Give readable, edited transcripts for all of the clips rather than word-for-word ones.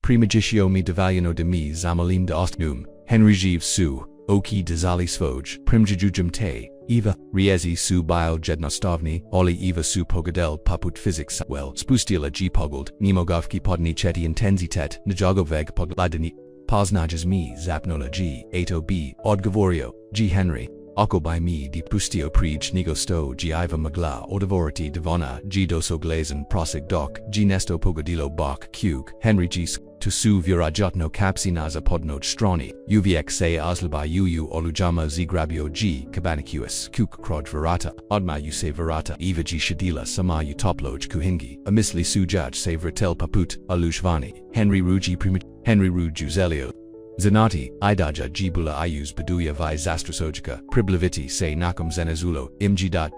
primjećuje mi dovoljeno da mi zamolim da ostanem, Henry živ su, oki dizali svoj, primjećujem te, Eva, riezi su bil jednostavni, oli Eva su pogadel poput fizik well, spustila g pogled, nimogavki podničeti intenzitet, najogoveg pogledani, poznajes mi zapnola g, ato b, odgovorio, g Henry. Oko by mi di pustio prij nigo sto g iva magla odavoriti devona g doso glazen prosig doc g nesto pogodilo bok kug Henry g to su virajotno kapsinaza podnoj stroni uvx aslaba uu olujama zigrabio g kabanikus kuk kroj virata odma u se virata eva g shadila sama u toploj kuhingi a misli sujaj se vratel paput alushvani Henry ruji primit Henry ruju zelio Zanati, idaja jibula ius beduya vi zastrasojka, pribleviti se nakum zenezulo,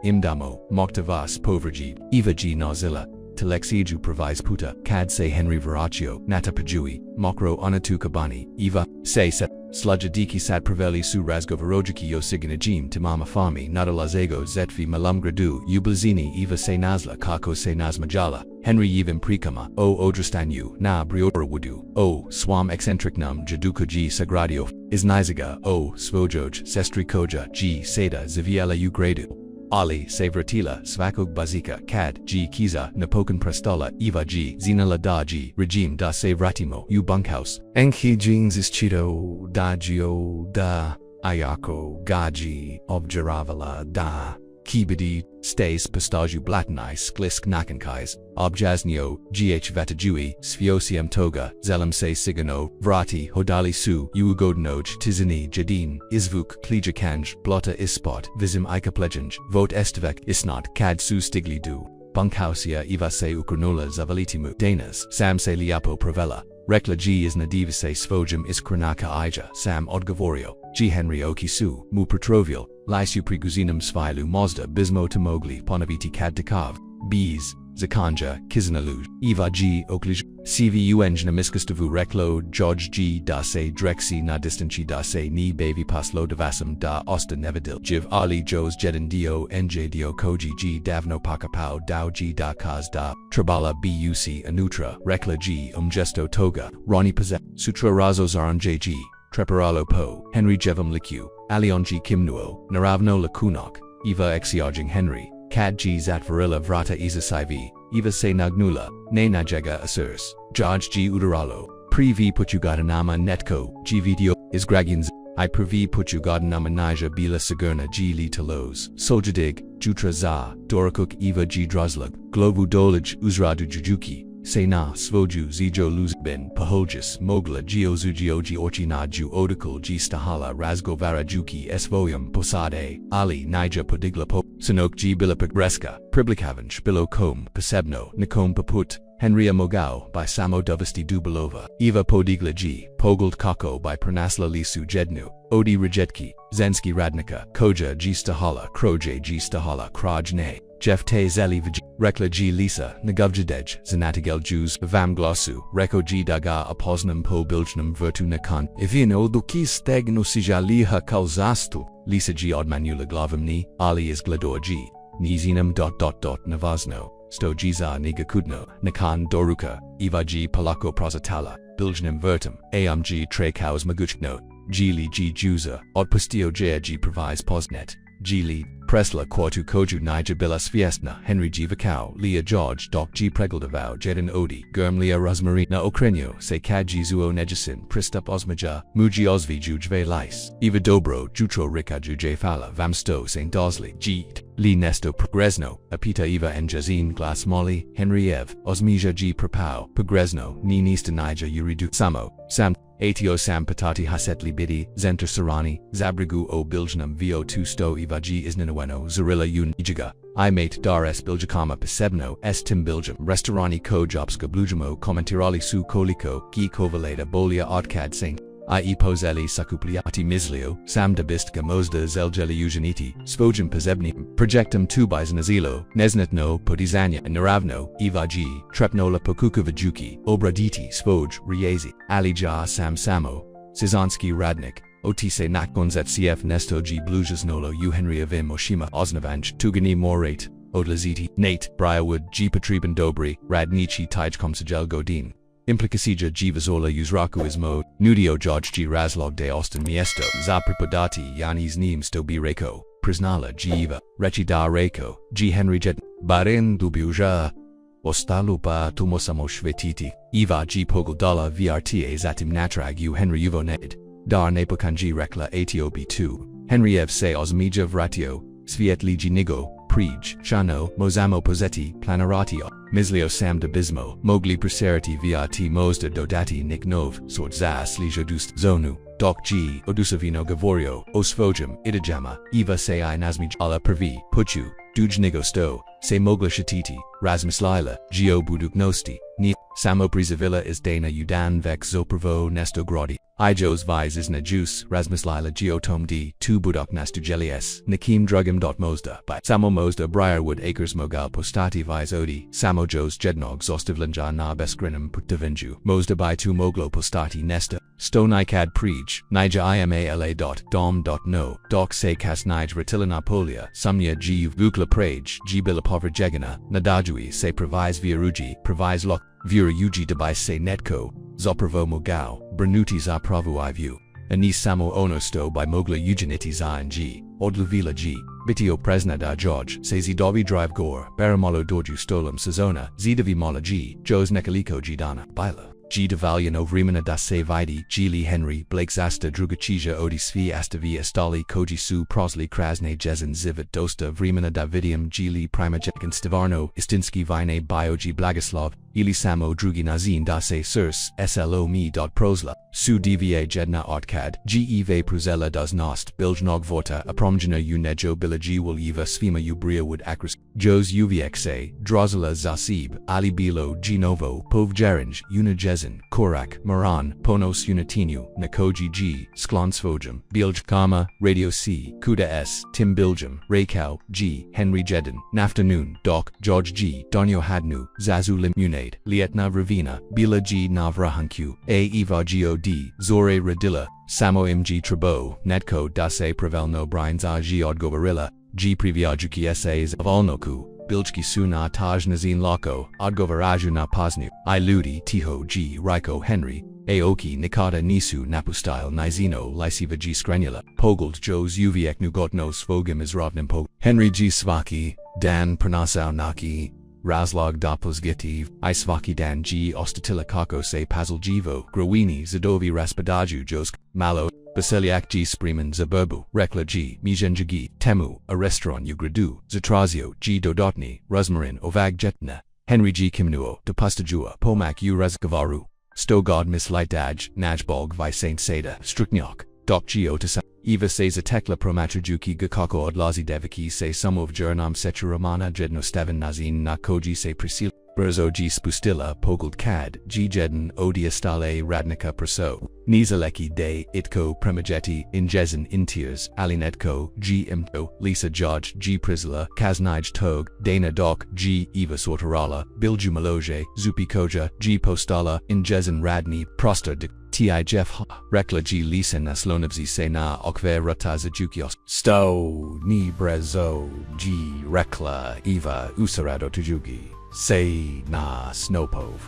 imdamo, moktavas povrji, eva g nozilla, telexiju provis puta, cad se Henry Veraccio, natapajui, mokro onatukabani, eva, se set, slujadiki sat praveli su razgovarojiki yo siganajim timama fami nadalazego zetvi malumgradu ublazini eva se nazla kako se nazmajala, Henry yevim prikama, o odrastanyu, na briorawudu, o swam eccentricnum jadukuji sagradio, iznizaga, o svojoj sestri koja g seda zaviela ugradu. Ali Savratila Svakog Bazika Kad G Kiza Napokan Prestola Eva G Zinala Da G Regime da Savratimo U Bunkhouse Enki Jeans Ischito Da Gio Da Ayako Gaji Objaravala Da Kibidi Stays Pistaju Blatanai Sklisk Nakankais Objaznio Gh Vatajui Sfiosium Toga Zelam Se Sigano Vrati Hodali Su Ugodnoj Tizini Jadin Izvuk Klijakanj Blotta Ispot Vizim Ikaplejinj Vote Estvek Isnot Kad Su Stigli Du Bunkhausia Eva Se Ukurnola Zavalitimu Danas Sam Se Liapo Pravella Rekla G is nadivise svojim iskranaka ija Sam Odgovorio G Henry Okisu Mu Petrovial Lysu Priguzinum Svilu Mazda Bismo Tamogli Ponaviti Kadtikov Bees Zakanja Kizanaluj Eva G Oklij CVU Engine Miskastavu Reklo George G Da Se Drexi Na Distanci Da Se Ni Bavi Paslo Devasum Da Osta Nevadil Jiv Ali Jos Jedin Dio NJ Dio Koji G Davno Pakapau Dao G Da Kaz Da Trabala BUC Anutra Rekla G Gesto Toga Ronnie Pazet Sutra Razo Zaran JG Treparalo Po Henry Jevam Liku Alion G Kimnuo Naravno Lakunok Eva Exiarjing Henry Kad G Zatvarilla Vrata Isasivi Eva Se Nagnula Ne Najega Asurs George G Udaralo Privi Puchugadanama Netko G Video Isgragins I Privi Puchugadanama Naja Bila Sigurna G Li Talos Soljadig Jutra Za Dorakuk Eva G Drozlug Glovu Dolaj Uzradu Jujuki Sena Svoju Zijo Luzbin Paholjus Mogla Geozugioji Orchinaju Odakul G Stahala Razgovara Juki Svoyum Posade Ali Nija Podigla Po Sinok G Bilipik Breska Priblikavanch Bilo Kom Pesebno Nikom Paput Henria Mogao by Samo Dovesti Dubalova Eva Podigla G Pogled Kako by Pranasla Lisu Jednu Odi Rejetki Zenski Radnika Koja G Stahala Kroje G Stahala Krajne Jeff Te Zeli Vij Rekla G Lisa Nagavjadej Zanatigel Jews Vam Glosu Reko G Daga Aposnum Po Biljnum Virtu Nakan Ivino Duki Stegno Sijaliha Kalzastu Lisa G Odmanula Glavamni Ali is Glador G Nizinum Navazno Sto Giza Nigakudno Nakan Doruka Eva G Palako Prosatala Biljnum Virtum Amg Trekaus Maguchno Gili G Juza Odpustio Jaya G Provis Posnet Gili Presla Quartu Koju Nija Bilas Fiestna Henry G Vakau Leah George Doc G Pregeldavau Jedin Odi Germ Leah Rosmarina Okrenyo Se Kad G Zuo Nejasin Pristup Osmaja Muji Osvi Jujve Lice Eva Dobro Jutro Rika Juje Fala Vamsto St. Dosley G Li Nesto Progresno Apita Eva and Jazine Glass Molly Henry Ev Osmija G Prapau Progresno Ni Nista Nija Uridu Samo Sam Atio Sam Patati Hasetli Bidi Zenter Sarani Zabrigu O Biljnum VO2 Sto Eva G Isninaweno Zarilla Un Ijiga I mate Dar S Biljakama Pesebno S Tim Biljam Restaurani Ko Jobska Blujamo Commentirali Su Koliko Gi Kovaleda Bolia Odkad Saint I Pozeli Sakupliati Mislio Sam Dabistka Mozda Zeljeli Ujaniti Svojim Pezebni Projectum Tubis Nazilo Nesnetno Podizanya Naravno Eva G Trepnola Pokukovajuki Obraditi Svoj Riezi Alija Sam Samo Sizanski Radnik Otise Nakgonzet CF Nesto G Blujasnolo U Henry Avim Oshima Osnavanj Tugani Morate Odlaziti Nate Briarwood G Patriban Dobri Radnichi Tijkom Sajel Godin Implicasija jivazola uzraku ismo, nudio George G. Razlog de Austin Miesto, za pripodati Yanis Neems to be rekao, priznala jiva, rechi da rekao, G. Henry Jet, baren dubiuja. Ostalupa tumosamo shvetiti, Eva G. Pogle VRTA zatim natrag u Henry Uvoned, dar nepokanji rekla Atiobi 2, Henry Ev se osmija vratio, Svietli Nigo, Prij, Shano, Mozamo Pozetti, Planaratio, Mislio Sam de Bismo, Mogli Preseriti VRT Mozda Dodati Nick Nov, Sort Zas Lijodust Zonu, Doc G. Odusavino Gavorio, Osvojum, Idajama, Eva se I Nazmij Ala Pravi, Puchu, Duj Nigo Sto, Se Mogla Shatiti, Mislila, Geo Buduknosti, Ni, Samo Prizavilla is Dana Udan Vex Zopravo Nesto Grodi, Ijos Vise is Najus, Mislila Geotom D, 2 Budok Nastu Gelies, Nakim Drugim. Mozda, by Samo Mozda Briarwood Acres Mogal Postati Vise Odi, Samo Jos Jednog Zostivlanja na Beskrinum Putavinju, Mozda by 2 Moglo Postati Nesta, Sto Nikad Prij, Nija Imala. Dom. No, Doc Se Kas Nij Ratilina Polia, Sumnia G. Vukla Praj, G. Bilapover Jegana, Nadajui Se Provise Viaruji, Provise Lok, Vira Uji Debai Se Netko, Zopravo Mogao, Bernuti za Pravu Ivu, Anis Samo Onosto by Mogla Eugeniti za G. Odluvila G. Bitio Presnada George, Se Zidovi Drive Gore, Baramolo Dorju Stolum Sazona, Zidavi Mola G. Jos Nekaliko Gidana, Bila. G. Devaliano Vrimana da Se Vidi, G. Lee Henry, Blake Zasta Drugachija Odi Svi Astavi Estali Koji Su Prosli Krasne Jezin Zivit Dosta Vrimana Davidium G. Lee Primajekan Stivarno Istinski Vine Biogi Blagoslav, Ili Samo Drugi Nazin da Se Surs, SLO Mi. Prosla, Su Dva Jedna Artkad, G. Eve Pruzella das Nost, Biljnog Vorta, Apromjana U Nejo Bilaji Will Eva Svima U Briawood Acris, Jos UVXA, Drozela Zasib, Ali Bilo, G. Novo, Pov Jerinj, Unijezin, Korak, Moran, Ponos Unitinu, Nakoji G. Sklonsvojum, Bilj Kama, Radio C, Kuda S, Tim Biljum, Rekao, G. Henry Jedin, Nafternoon, Doc, George G. Donio Hadnu, Zazu Limunade, Lietna Ravina, Bila G. Navrahanku, A. Eva God, Zore Radilla, Samo Mg Trabo, Netko Dase Pravelno Brianza G. Odgovarilla, G. Priviajuki Essays of Alnoku, Biljki Suna Taj Nazin Lako, Odgovaraju na Pasnu, I Ludi Tiho G. Raiko Henry, Aoki Nikata Nisu Napustyle Nizino Lysiva G. Skrenula, Pogled Jos Uvek Nugotnos Vogim Izrovnim Pog, Henry G. Svaki, Dan Pranasau Naki, Razlog Doppelsgitiv, Isvaki Dan G. Ostatila Kako Se Pazl Jivo, Growini Zadovi Raspadaju Josk, Malo, Basiliak G. Spreeman Zaburbu, Rekla G. Mijenjagi, Temu, a restaurant Ugradu, Zatrazio G. Dodotni, Rosmarin Ovag Jetna, Henry G. Kimnuo, Depustajua, Pomak U. Razgavaru, Stogod Mislitaj, Najbolg Vi Saint Seda, Struknyok, Doc G. Otasa, Eva Se Zatekla Promatrajuki Gakako Odlazi Devaki Se Sumov Jurnam Sechuramana Jednostavan Nazin Nakoji Se Prisil, Berzo G. Spustila Pogled Kad, G. Jedin Odiastale Radnika Praso, Nizaleki De Itko Primajeti, Injezin Intiers, Alinetko, G. Imto, Lisa George, G. Prisla, Kaznij Tog, Dana Doc, G. Eva Sortarala, Bilju Maloje, Zupi Koja, G. Postala, Injezin Radni, Prosta de Ti Jeff Ha, Rekla G. Lisa Naslonovzi Se Na Okve Rataza Jukios, Sto, Ni Brezo, G. Rekla, Eva Usarado Tujugi. Se na Snopov,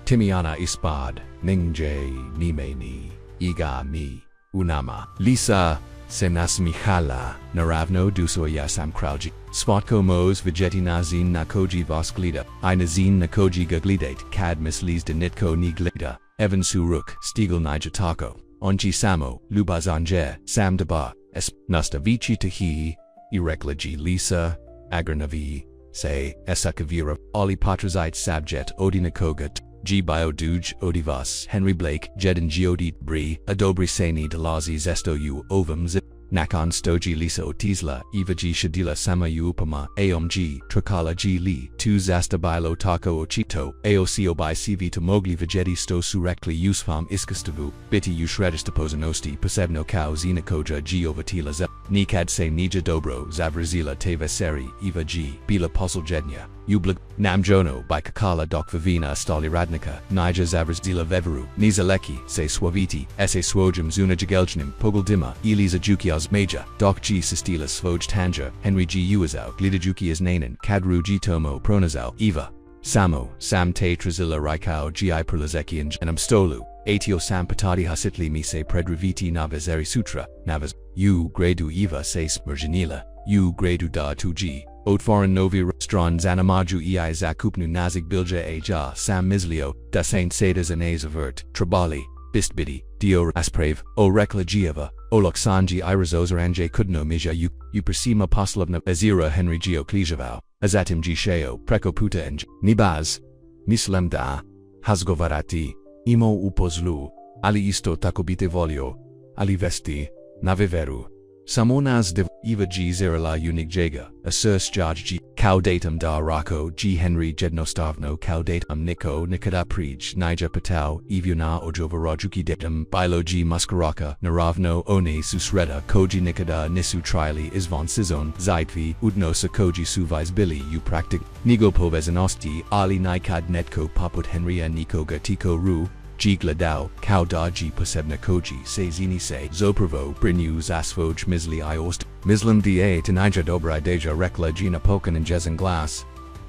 Timiana Ispad, Ningje Nimeni, Iga Mi, Unama, Lisa, Senas Michala, Naravno Dusoya Samkralji, Svotko Mos Vegeti Nazin Nakoji Vosklida, I Nazin Nakoji Gaglidate, Kad Mislis de Nitko Niglida, Evan Suruk, Stiegel Nijatako, Onji Samo, Lubazanje, Sam Deba, Es, Nastavici Tahi, Ireklaji Lisa, Agranavi, Se, Esakavira, Oli Patrazite Sabjet Odinakogat, G. Bioduj Odivas, Henry Blake, Jedin Giodit Bri, Adobri Seni Delazi Zesto U Ovum Zip, Nakan Stoji Lisa Otisla, Eva G. Shadila Samayu Upama, Aom G. Trakala G. Lee, 2 Zastabilo Tako Ochito, Aocio by CV to Mogli Vegeti Sto Surekli Usfam Iskastavu, Biti Ushredistapozanosti Posebno Kao Zinakoja G. Ovatila Zep, Nikad Se Nija Dobro, Zavrazila Teveseri, Eva G. Bila Posel Jednya, Ublik, Namjono by Kakala Dok Vivina Stali Radnika, Nija Zavrazila Veveru, Nizaleki, Se Swaviti, Se Swojum Zuna Jageljnim, Pogoldima, Eliza Jukias Major, Doc G. Sistila Svoj Tanja, Henry G. Uazau, Glidajuki Nanan, Kadru G. Tomo Pronazau, Eva. Samo, sam te trazila rekao gi perlazeki and janam stolu. Atio sam patati hasitli mi se predriviti navazeri sutra, navaz. U gradu eva se smerjanila. U gradu da tuji. Otforan novi stron zanamaju ei zakupnu nazik bilja ja sam mislio, da saint sedas anes avert, trabali, bistbidi, dio asprave, o rekla gieva, o loksanji irazozaranje kudno mija u persima poslovna azira henry gio klijavao, azatim gisheo, prekoputa and nibaz, mislem da, hazgovarati, imo upozlu, ali isto takobite volio, ali vesti, naveveru. Samonas de eva g zerala unik jega, asurs jaj g, kao datum da rako g henry jednostavno kao datum niko nikada prij nija patao, evuna ojovarajuki datum bilo g muskaraka, naravno one susreda koji nikada nisu trili izvan sizon, zaitvi udnosa koji suvais bili u praktik, nigo povezanosti ali nikad netko poput henrya nikoga tiko ru, G gladao, kao da G posebna koji se zini se zopravo brinu zasvoj misli iost, mislim da tenija dobra deja rekla G napokan in jezin glas.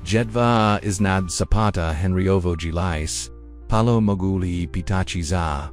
Jedva iznad zapata henryovo gilais, palo moguli pitachi za.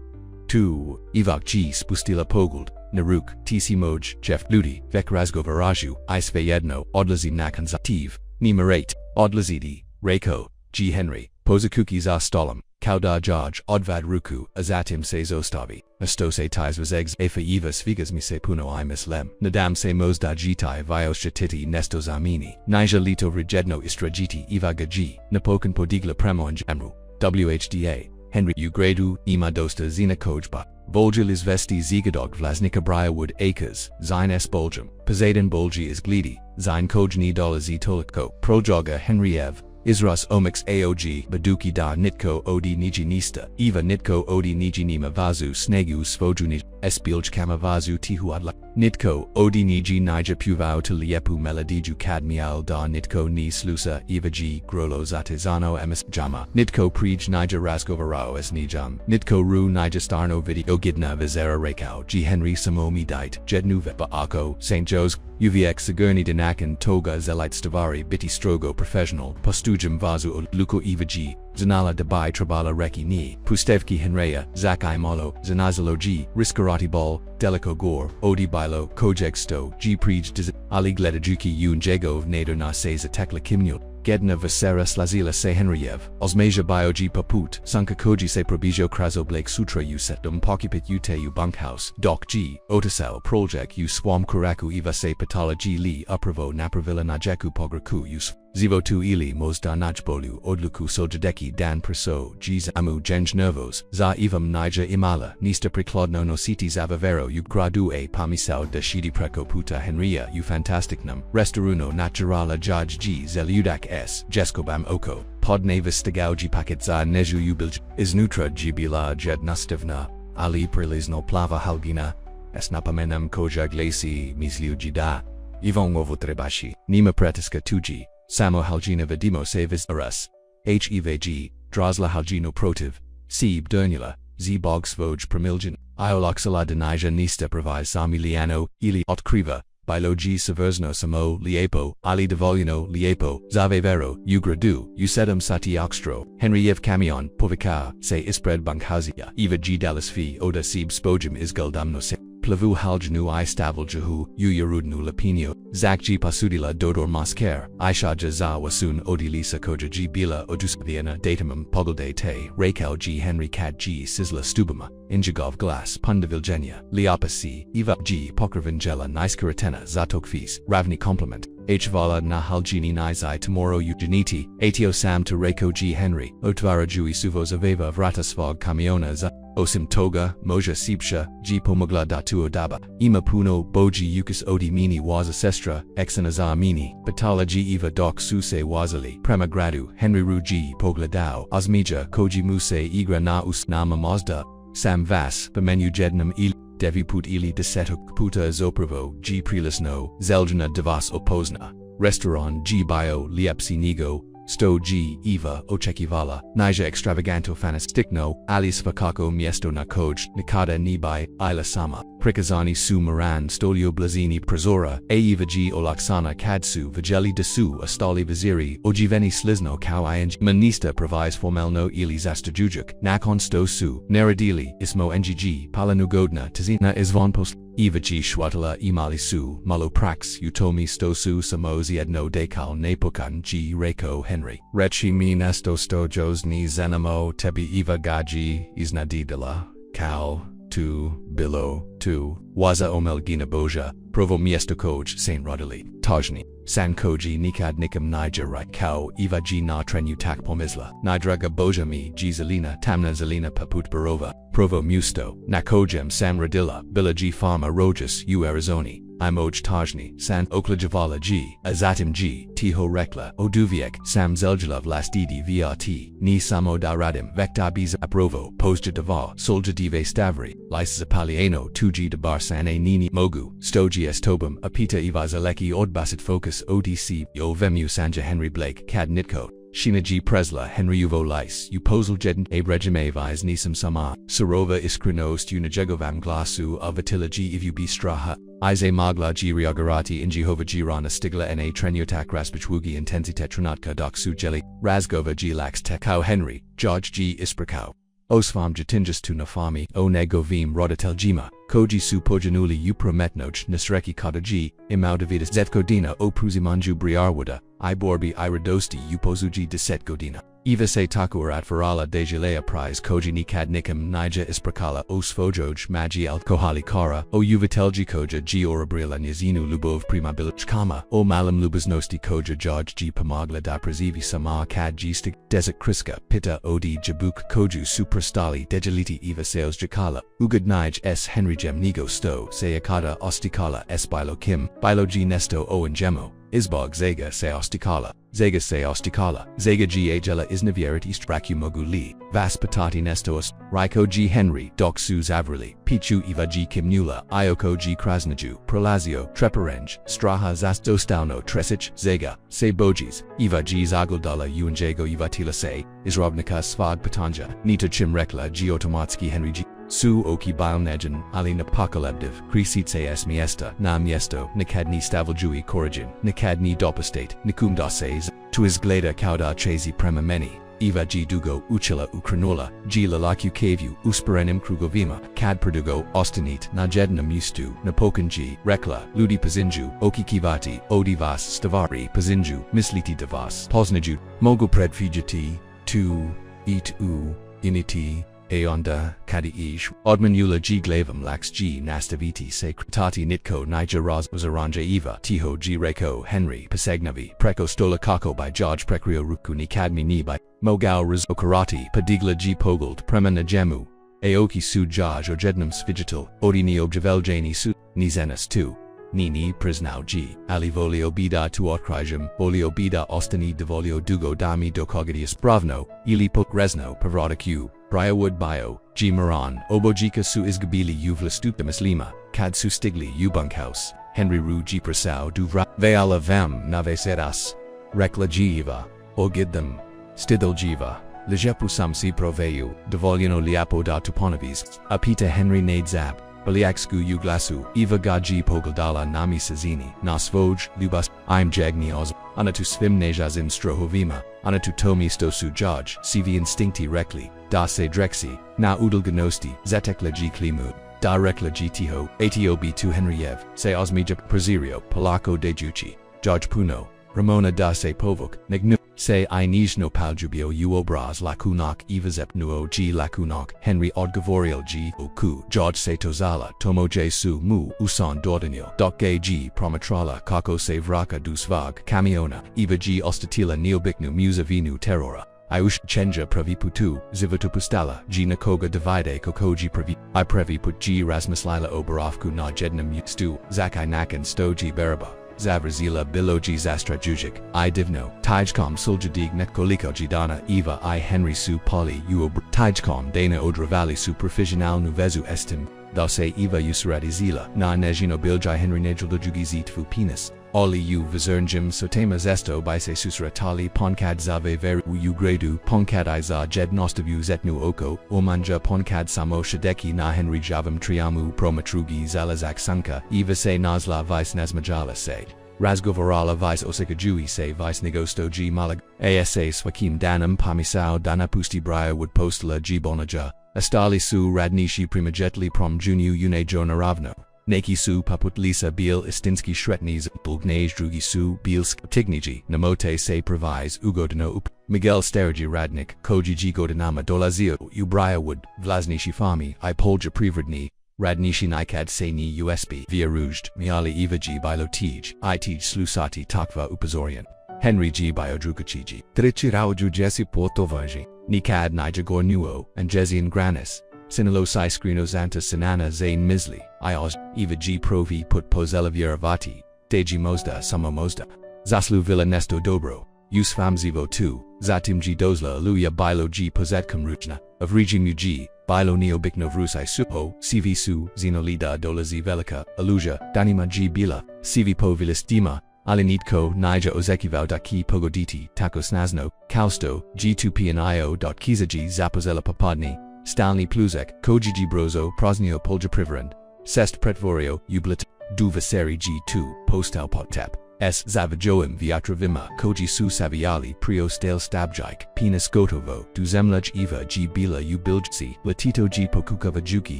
Tu, ivak G spustila pogled, naruk, tisi moj, jeff ludi, vek razgovaraju, isve jedno, odlazi nakanzativ, nimerate, odlazidi, rekao, G henry, pozakuki za stolom. Kao da jaj, odvad ruku, azatim se zostavi, asto se tais vazegs efa eva svigas mi se puno I mislem, nadam se mos da jitai vioshatiti nesto zamini, nija lito rijedno istrajiti eva gaji, napokan podigla premo in jamru, whda, henry u gradu, ima dosta zina kojba, Bolgil is vesti zigadog vlasnika briarwood acres, zine s bolgum, Poseidon bolgi is glidi, zine kojni dola z tolitko, projoga henryev, Isras omix aog baduki da nitko odi niji nista, eva nitko odi niji nima vazu snegu svojuni, espilj kama vazu tihuadla, nitko odi niji nija puvao to liepu meladiju kadmial da nitko ni slusa eva g grolo zatizano emis jama, nitko prij nija razgovarao es nijam, nitko ru nija starno video gidna vizera rekao g henry samomi dite, jednuve baako, St. Joe's, UVX Sigurni Dinakan Toga Zelite Stavari Biti Strogo Professional Postujum Vazu od Luko Ivaji Zanala Dabai Trabala Reki Ni Pustevki Henreya Zakai Molo Zanazalo G Riskarati Ball Delico Gore Odi Bilo Kojek Sto G Prij Diz Ali Gledajuki Yun Jegov Nader Na Seza Tekla Kimnul Gedna Vasera Slazila Se Henryev Osmeja Bioji Paput Sanka Koji Se Probijo Krazo Blake Sutra U Setum Pokipit Ute U Bunkhouse Doc G Otasel Project U Swam Kuraku Eva Se Patala G Li Upravo Napravilla Najeku Pograku Us Zivo Tu Ili Mozda Najbolu Odluku Soljadeki Dan Perso Giza Amu Genj Nervos Za Evam Nija Imala Nista Priklodno Nositi Zavavero U Gradu A Pamisao De Shidi Preko Puta Henria U Fantasticnum Restaruno Naturala Jaj G Zeludak S Jeskobam Oko Podne Vistagauji Paket Za Neju Ubilj Iznutra Jibila Jednastivna Ali Prilizno Plava Halgina Esnapamenam Koja Glasi Misliu Jida Ivongovo Trebashi Nima Pretiska Tuji Samo Halgina Vedimo Sevis Aras HEVG Drosla Halgino Protiv Seb Dernula Z Bogsvoj Premiljan Ioloxala Denija Nista Provis Samiliano Ili Otkriva Bilo G Seversno Samo Liepo Ali Devolino Liepo Zavevero Ugradu Usedum Sati Oxtro Henryev Camion Povika Se Ispred Bankhazia Eva G Dallasfi Oda Seb Spojum Isgaldamno Se Plavu Haljnu I Stavaljahu U Yarudnu Lapino Zak G Pasudila Dodor Masker Aisha Jaza Wasun Odilisa Koja G Bila Odusviana Datamum Pogled Te Rekao G Henry Kat G Sizla Stubama Injagov Glass Pundaviljenia Liapasi Eva G Pokravangela Niskaratena Zatokfis Ravni Compliment Hvala na Haljini Nizai Tomorrow Eugeniti Atio Sam to Reko G Henry Otvara Jui Suvozaveva Vratasvog Kamiona Za Osim Toga Moja Sipsha G Pomogla Datu Odaba Ima Puno Boji Yukis Odi Mini Waza Sestra Exanaza Mini Batala G Eva Dok Suse Wazali Prema Gradu Henry Ru G Pogladao Osmija Koji Muse Igra Na Usnama Mazda Sam Vas Bemenu Jednam Il Deviput ili desetuk puta zopravo G prilisno Zeljana devas opozna Restaurant G bio liepsi nigo Sto G Eva ochekivala Nija extravaganto fanistikno Ali svakako miesto na koj Nikada nibai Ila sama Prikazani su Moran stolio blazini prazora, Eva G olaksana kadsu vageli desu astali viziri, ojiveni slizno kau ing manista provis formelno ili zastajujuk, nakon sto su, naradili, ismo ngg, palanugodna tazina izvon post. Eva G shwatala imali su, malo prax utomi sto su samozi edno dekal nepokan G rekao Henry. Rechi mi nesto stojos ni zenamo tebi Eva gaji iznadidila, kal. Tu, bilo, tu, waza omelgina boja, provo miesto koj, Saint Rodili, tajni, san koji nikad nikam niger right kau, eva g na trenu tak pomizla, nidraga boja mi, g zelina, tamna zelina paput barova, provo musto, nakojem sam radilla, bila g farma rojas, u arizoni. Imoj tajni, san oklajavala g, azatim g, tiho rekla, oduviek, sam zeljalav lastidi vrt, ni samo daradim, vekta biza aprovo, posja dava, solja dive stavri, lisa palieno, tuji de barsane nini mogu, stogi estobum, apita ivazaleki odbasit focus odc, yo vemu sanja Henry Blake, cad nitko. Shina G. Presla, Henry Uvo Lice, Upozl Jedn A. Regime Vis Nisam Sama, Sarova Iskrinost Unajegovam Glasu Avatila G. Ivu Straha, Ize Magla G. Riogarati in Jehova G. Rana Stigla N. A. Treniotak Raspichwugi Intensite Tranatka Doksu Jelly, Razgova G. Lax Tekau Henry, George G. Isprakau. Osvam Jatinjas tu Nafami, O Negovim Rodatel Jima, Koji su Pojanuli Uprometnoch Nisreki Kata G. Imaudavidas Zetkodina O Pruzimanju Briarwada, Iborbi Iradosti Upozuji Deset Godina. Eva se takur at Farala Dejalea Prize Koji Nikad Nikam Nija Isprakala O Svojoj Magi Alkohali Kara O Uvitelji Koja G. Orabrila Nyazinu Lubov Primabilchkama O Malam Lubaznosti Koja George G. Pamagla da Prazivi Sama Kad G. Stig Desert Kriska Pita Od Jabuk Koju Suprastali Dejaliti Eva Seos Jakala Ugad Nij S. Henry Jem Nigo Sto Sayakata Ostikala S. Bilo Kim Bilo G. Nesto O. and Gemo Izbog Zega se ostikala, Zega se ostikala, Zega G. Agela isnavierit istraku moguli, Vas patati nestos, Raiko G. Henry, Doksu Zavrili, Pichu Eva G. Kimnula, Ioko G. Krasnaju, Prolazio, Treparenj, Straha Zastostauno Tresich, Zega, Se Bojis, Eva G. Zagoldala Uanjago Eva Tila Se, Izrovnika Svag Patanja, Nita Chimrekla G. Otomatski Henry G. Su oki bilnejan, ali napokalebdiv, krisitse es miesta, na miesto, nikadni stavoljui korigin, nikadni dopestate, nikumdases, tu izgleda kauda chezi premameni, Eva G. Dugo, Uchila Ukranola, G. Lalaku Kavu, Usperenim Krugovima, Kad Perdugo, Ostinit, Najednam Ustu, Napokan G. Rekla, Ludi Pazinju, Oki Kivati, Odivas Stavari, Pazinju, Misliti Devas, Posnaju, Mogu Predfijati, Tu, Itu, Initi, Aonda, Kadi Ish, Odmanula G. Glavam Lax G. Nastaviti Sekretati Nitko Nija Raz Uzaranja Eva, Tiho G. Rekao Henry, Pasegnavi, Preko Stola Kako by George Prekrio Ruku Nikadmi Ni by Mogao Raz Okarati, Padigla G. Pogled, Premana Jemu, Aoki Su Jaj Ojednam Svigital, Odini Objaveljani Su, Nizenas 2. Nini Prisnau G. Ali volio bida tu otkrijam, volio bida ostani devolio dugo dami dokogadius bravno, ili pokresno pavrodaku, Briarwood bio, G. Moran, Obojika su izgabili uvlastuta Mislima, Kad su stigli bunkhouse, Henry Ru G. Prasau duvra, Veala vem naveseras, Rekla Jiva, Ogidthem, Stidel Jiva. Lijepu samsi proveju, devolino liapo da tuponavis, apita Henry Nadzab. Baliaksku Uglasu, Eva Gaji Pogledala Nami Sazini, Nasvoj, Lubas, I'm Jagni Oz, Anatu Svim Nejazim Strohovima, Anatu Tomi Stosu Jaj, CV Instincti Rekli, Da Se Drexi, Na Udalganosti, Zetekla G Klimu, Da Rekla G Tiho, Atob Tu Henryev, Se Osmija Prazirio, Polako De Juchi, Jaj Puno, Ramona Da Se Povuk, Negnu. Se I nijno paljubio uobraz lakunak evazep nuo G lakunak Henry odgovoriel G oku George se tozala tomo J su mu usan dordanil dok G promatrala kako se vraka dusvag kamiona eva G ostatila neobiknu musa vinu terrora. Iush chenja praviputu, zivatupustala, G nakoga divide kokoji pravi, I previput G rasmislila oberovku na jednam stu, zakai nakan sto G beraba. Zavrazila biloji zastra jujik, I divno, Tijkom suljadig netkoliko jidana Eva I Henry su poli uobr, Tijkom dana odravali su profisional nuvezu estim, da se Eva usurati zila, na nejino biljai Henry nejalujugizit fu penis. Oli u vizernjim sotema zesto bise susratali ponkad zave veru u gredu ponkad iza jed nostavu zetnu oko omanja ponkad samo shadeki na henry javam triamu promatrugi zalazak sanka eva se nazla vice nazmajala se. Razgovarala vice osikajui se vice negosto g malag asa swakim danam pamisao danapusti braya wood postala g bonaja astali su radnishi primajetli prom juniu une jonaravno. Neki su paput lisa bil istinski shretnis bulgnej drugi su bilsk tigniji namote se provise ugodino up Miguel Sterigi radnik kojiji godinama dolazio u braya wood vlaznishi fami I polja privredni radnishi nikad se ni usb via rujd miali ivaji bilo tij I tij slusati takva upazorian Henry G biodrukachiji trichi rauju jesi potovaji nikad nijagor nuo and jezian granis Sinalo si skrinos anta sinana zain misli, ios, eva g provi put pozela vieravati, deji mozda samo mozda. Zaslu villa nesto dobro, us famzivo tu, zatim g dozla aluya bilo g pozetkum rujna, of regim g, bilo neobikno vrusai supo, cv su, zinolida dolazi velika, aluja, danima g bila, cv po vilistima, ali nitko, nija ozekivao daki pogoditi, tako snazno, kausto, g2p and io. Kizaji zapozela papadni, Stalni pluzek, kojiji brozo, prosnio polja priverand, sest pretvorio, ublit, du vaseri g2, postal potep, s zavajoim viatravima, koji su saviali, prio stale stabjike, penis gotovo, du zemlaj eva g bila u biljci, latito g pokukavajuki,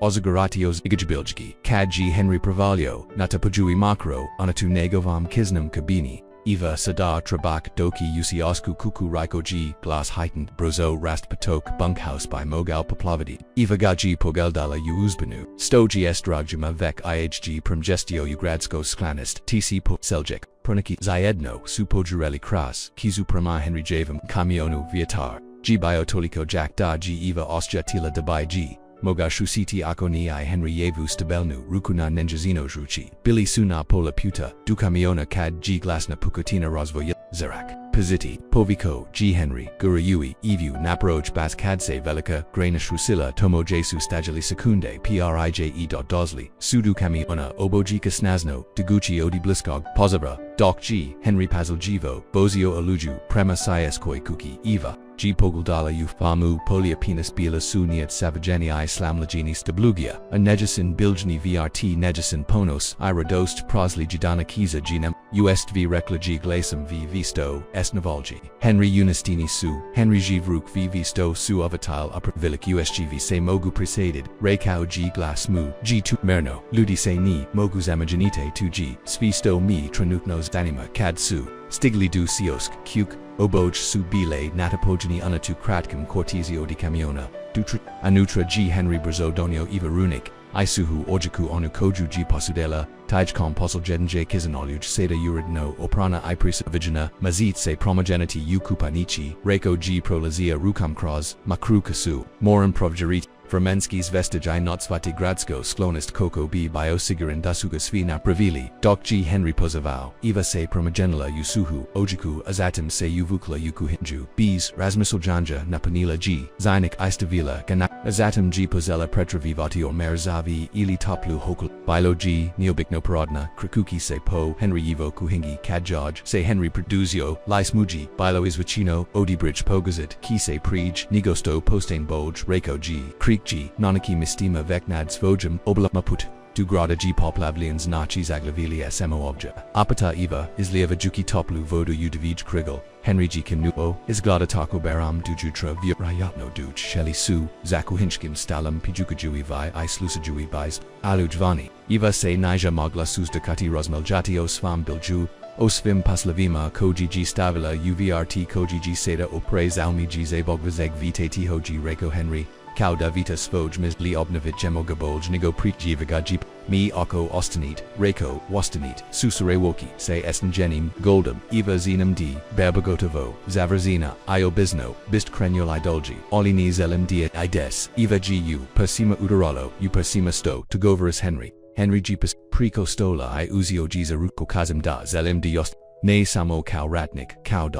ozagaratios igajbiljki, kad g Henry Pravalio, natapajui makro, anatu negovam kisnam kabini. Eva Sadar Trabak Doki Usi Osku Kuku Raiko G Glass Heightened Brozo Rast Patok Bunkhouse by Mogal Poplavadi Eva Gaji Pogeldala Uzbanu Stoji Estrajima Vek IHG Primgestio Ugradsko Sklanist TC Po Seljik Proniki Zayedno Supojureli Kras Kizu Prama Henry Javam Kamionu Viatar G Biotoliko Jack Da G Eva Ostja Tila Dabai G Mogashu Siti Akoni I Henry Yevu Stabelnu Rukuna Nenjazino Ruchi Billy Suna Pola Puta Dukamiona Kad G Glasna Pukatina Rozvoya Zerak Paziti Poviko G Henry Guruyui Evu Naproj Bas Kadse Velika Graina Shrusila Tomo Jesu Stajali Secunde Prije. Dosli Sudu Kamiona Obojika Snazno Deguchi Odi Bliskog Pozavra Doc G Henry Pazaljivo Bozio Aluju Prema Sieskoi Kuki Eva G Pogeldala Famu Polia Penis Bila Suniat Savageni I Slamlagini Stablugia A Nejasin Biljni VRT Nejasin Ponos I Radost Prosli Jidana Kiza Ginem Ust V Reklaji Glasam V Visto Esnavalji Henry Unistini Su Henry G Vruk V Visto Su Avatil Upper Vilik USGV Se Mogu Preceded Rekao G Glass Mu G2 Merno Ludi Se Ni Mogu Zamajanite 2G Svisto Mi Tranuknos Danima Kad Su Stigli du Siosk Kuk Oboj su bile natapogeni unatu kratkum cortesio di camiona, dutri, anutra g Henry Brazodonio eva runik, isuhu ojaku onu koju g posudela, tajkom poseljednje kizanoluj seda uridno oprana iprisa vigina, mazit se promogeniti u kupanichi, reko g prolazia rukam kraz, makru kasu, moran provjerit, Fermenskis vestige I notsvati gradsko sklonist koko b biosigarin dasuga svina pravili, doc g Henry pozavao, eva se promogenila usuhu, ojiku azatim se uvukla yukuhinju, bs razmisoljanja napanila g, zynik istavila gana, azatim g pozela pretravivati or merzavi ili toplu hokul, bilo g, neobikno parodna, krakuki se po, Henry evo kuhingi kadjaj, se Henry produzio, lis muji, bilo isvachino, odibridge pogazit, ki se prij, nigosto postain boj, reko g, G, Nanaki Mistima Veknad Svojum, Obla Maput, Dugrada G Poplavlians Nachi Zaglavili Smo Obja, Apata Eva, Islieva Juki Toplu Vodu Udavij Krigel, Henry G Kinuo, Isglada Taco Baram Dujutra Via Rayatno Duj Sheli Su, Zaku Hinchkim Stalam Pijukajui Vi Islusajui Bais, Alujvani, Eva Se Nija Magla Suzdakati Rosmeljati Osvam Bilju, Osvim Paslavima Koji G Stavila UVRT Koji G Seda Opre Zalmi G Zabogvazeg Vite Tiho G Reko Henry, Kauda Vita Svoj Misli Obnovit Jemogabolj Nigo Pritjivaga Jeep, Mi Oko Ostanit, Reko, Wastanit, Susarewoki, Se Estengenim, Goldum, Eva Zinam D, Berbagotovo, Zavrazina, Io Bizno, Bist Krenul Idolji, Olini Zelim Dia Ides, Eva Gu, Persima Udaralo, U Persima Sto, Togoverus Henry, Henry Jeepus, Precostola I Uzio Gizaruko Kazim Da Zelim Diost, Ne Samo Kau Ratnik, Kau.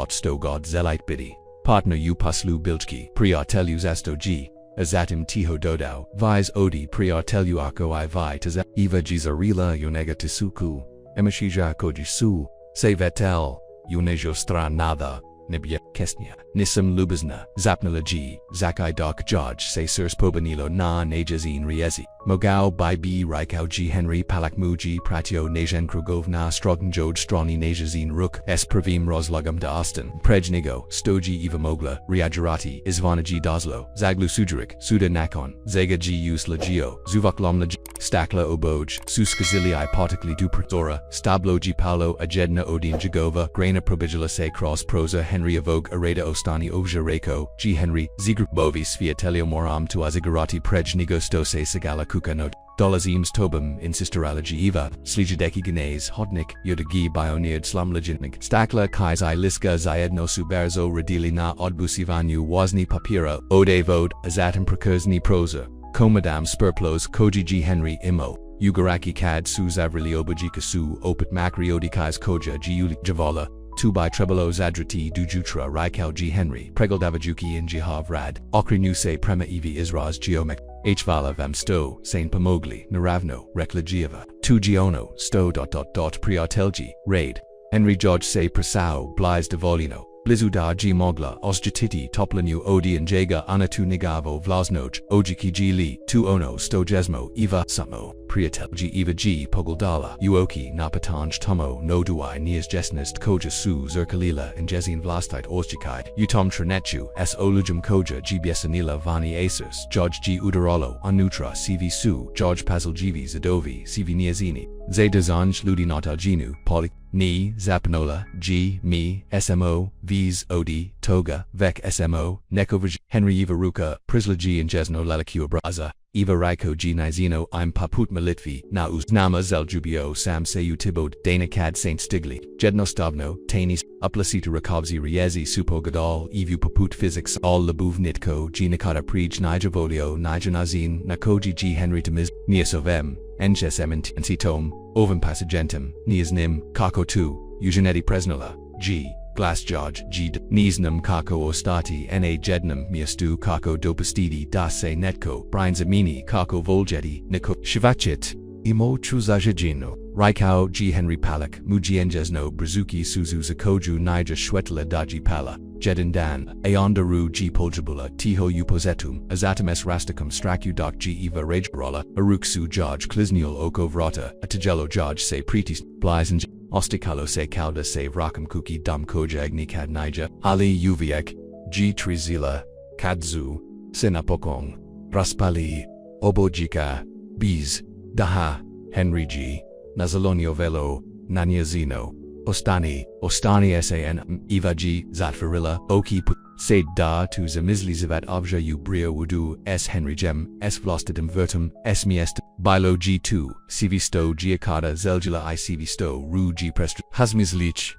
Sto God Zelite Bidi. Partner u paslu biljki, priatelu zasto g, azatim tiho dodao, vis odi priatelu ako I vi taza, eva gizarila yonega tisuku, emashija koji su, se vetel, unejo stranada, nebje kesnia, nisam lubizna, zapnalaji, zakai dok jaj se sirs pobanilo na najazin riezi, mogao by b rekao g Henry palak muji pratio najan krugovna strogan joj stroni najazin ruk s pravim rozlugam da Austin, prejnigo, stoji eva mogla, riajarati, izvanaji doslo, zaglu sujurik, suda nakon, zega g uslagio, zuvaklomlaj, stakla oboj, suskazili potically dupertora, stabloji paulo ajedna odin jagova, graina probigila se cross prosa Henry avog areda ostani ovja rekao, g Henry, zigru bovis fiatelio moram tu azigarati prejnigo stose sagala kukanot. Dolazims tobum insisteralogy eva, slijadeki ganez hodnik, yodagi bioneerd slumlajinnik, stakla kais liska zayedno suberzo radili na odbusivanyu wazni papira, ode vod, azatum prekurzni prosa, komadam spurplos koji Henry imo, ugaraki kad su zavrili obajika su opit makri odikais koja giuli javala, tu by trebolo zadrati dujutra rekao g Henry, pregoldavajuki in jihav rad, okri nuse prema evi izraz geomek. Hvala vam sto, sain pomogli, naravno, reklagieva, tu giono, sto ... priatelji, raid. Henry George se presao, blise de volino, blizuda g mogla, osjatiti toplanu odi and jega anatu nigavo vlasnoj, ojiki g li, tu ono sto jesmo, eva samo, priatelji eva g pogeldala, uoki napatanj tomo no duai nias jesnist koja su zerkalila and jezin vlastite osjikai, utom trenechu, s olujum koja g biesanila vani asus, George g udarolo, anutra cv su, George pazaljivi zadovi, cv niazini, ze dezanj ludi notajinu, poli, ni, zapnola, g, mi, smo, vis, odi, toga, vec smo, nekovaj, Henry eva ruka, prislaji and jesno lalakiu braza, eva raiko g nizino I'm paput malitvi, na uz nama zeljubio sam seyu tibod, dana kad saint stigli, jednostavno, tanis, uplasita rakovzi riezi supogadal, evu paput physics all labuv nitko g nikata prij nijavolio nijanazin, nakoji g Henry tamiz, niasovem, enchesement, ensitom, ovum passagentem, niasnim, kako tu, eugeneti presnola, g. Glass George g nisnum kako ostati na jednum miastu kako dopastidi da se netko Brian Zamini kako voljeti niko shivachit imo chuzajajino rekao g Henry palak mujienjesno brazuki suzu zakoju nija shwetla daji pala jedindan aondaru g poljabula tiho upozetum azatames rasticum straku doc g eva rajrola aruksu George klizniol oko vrata atajelo George se pritis blisen Ostikalo se kauda se rakam kuki dam koja agni kad nija, ali uviek, g trizila, kadzu, sinapokong, raspali, obojika, biz, daha, Henry g, nazalonio velo, nanyazino, ostani san, eva g, zatvarila, oki put, se da tu za Mislizavat avja u brio wudu, s Henry gem, s vlastidim vertum, s miest, bilo g2, cv sto giacada zeljula I cv sto ru g prest, hasmislich,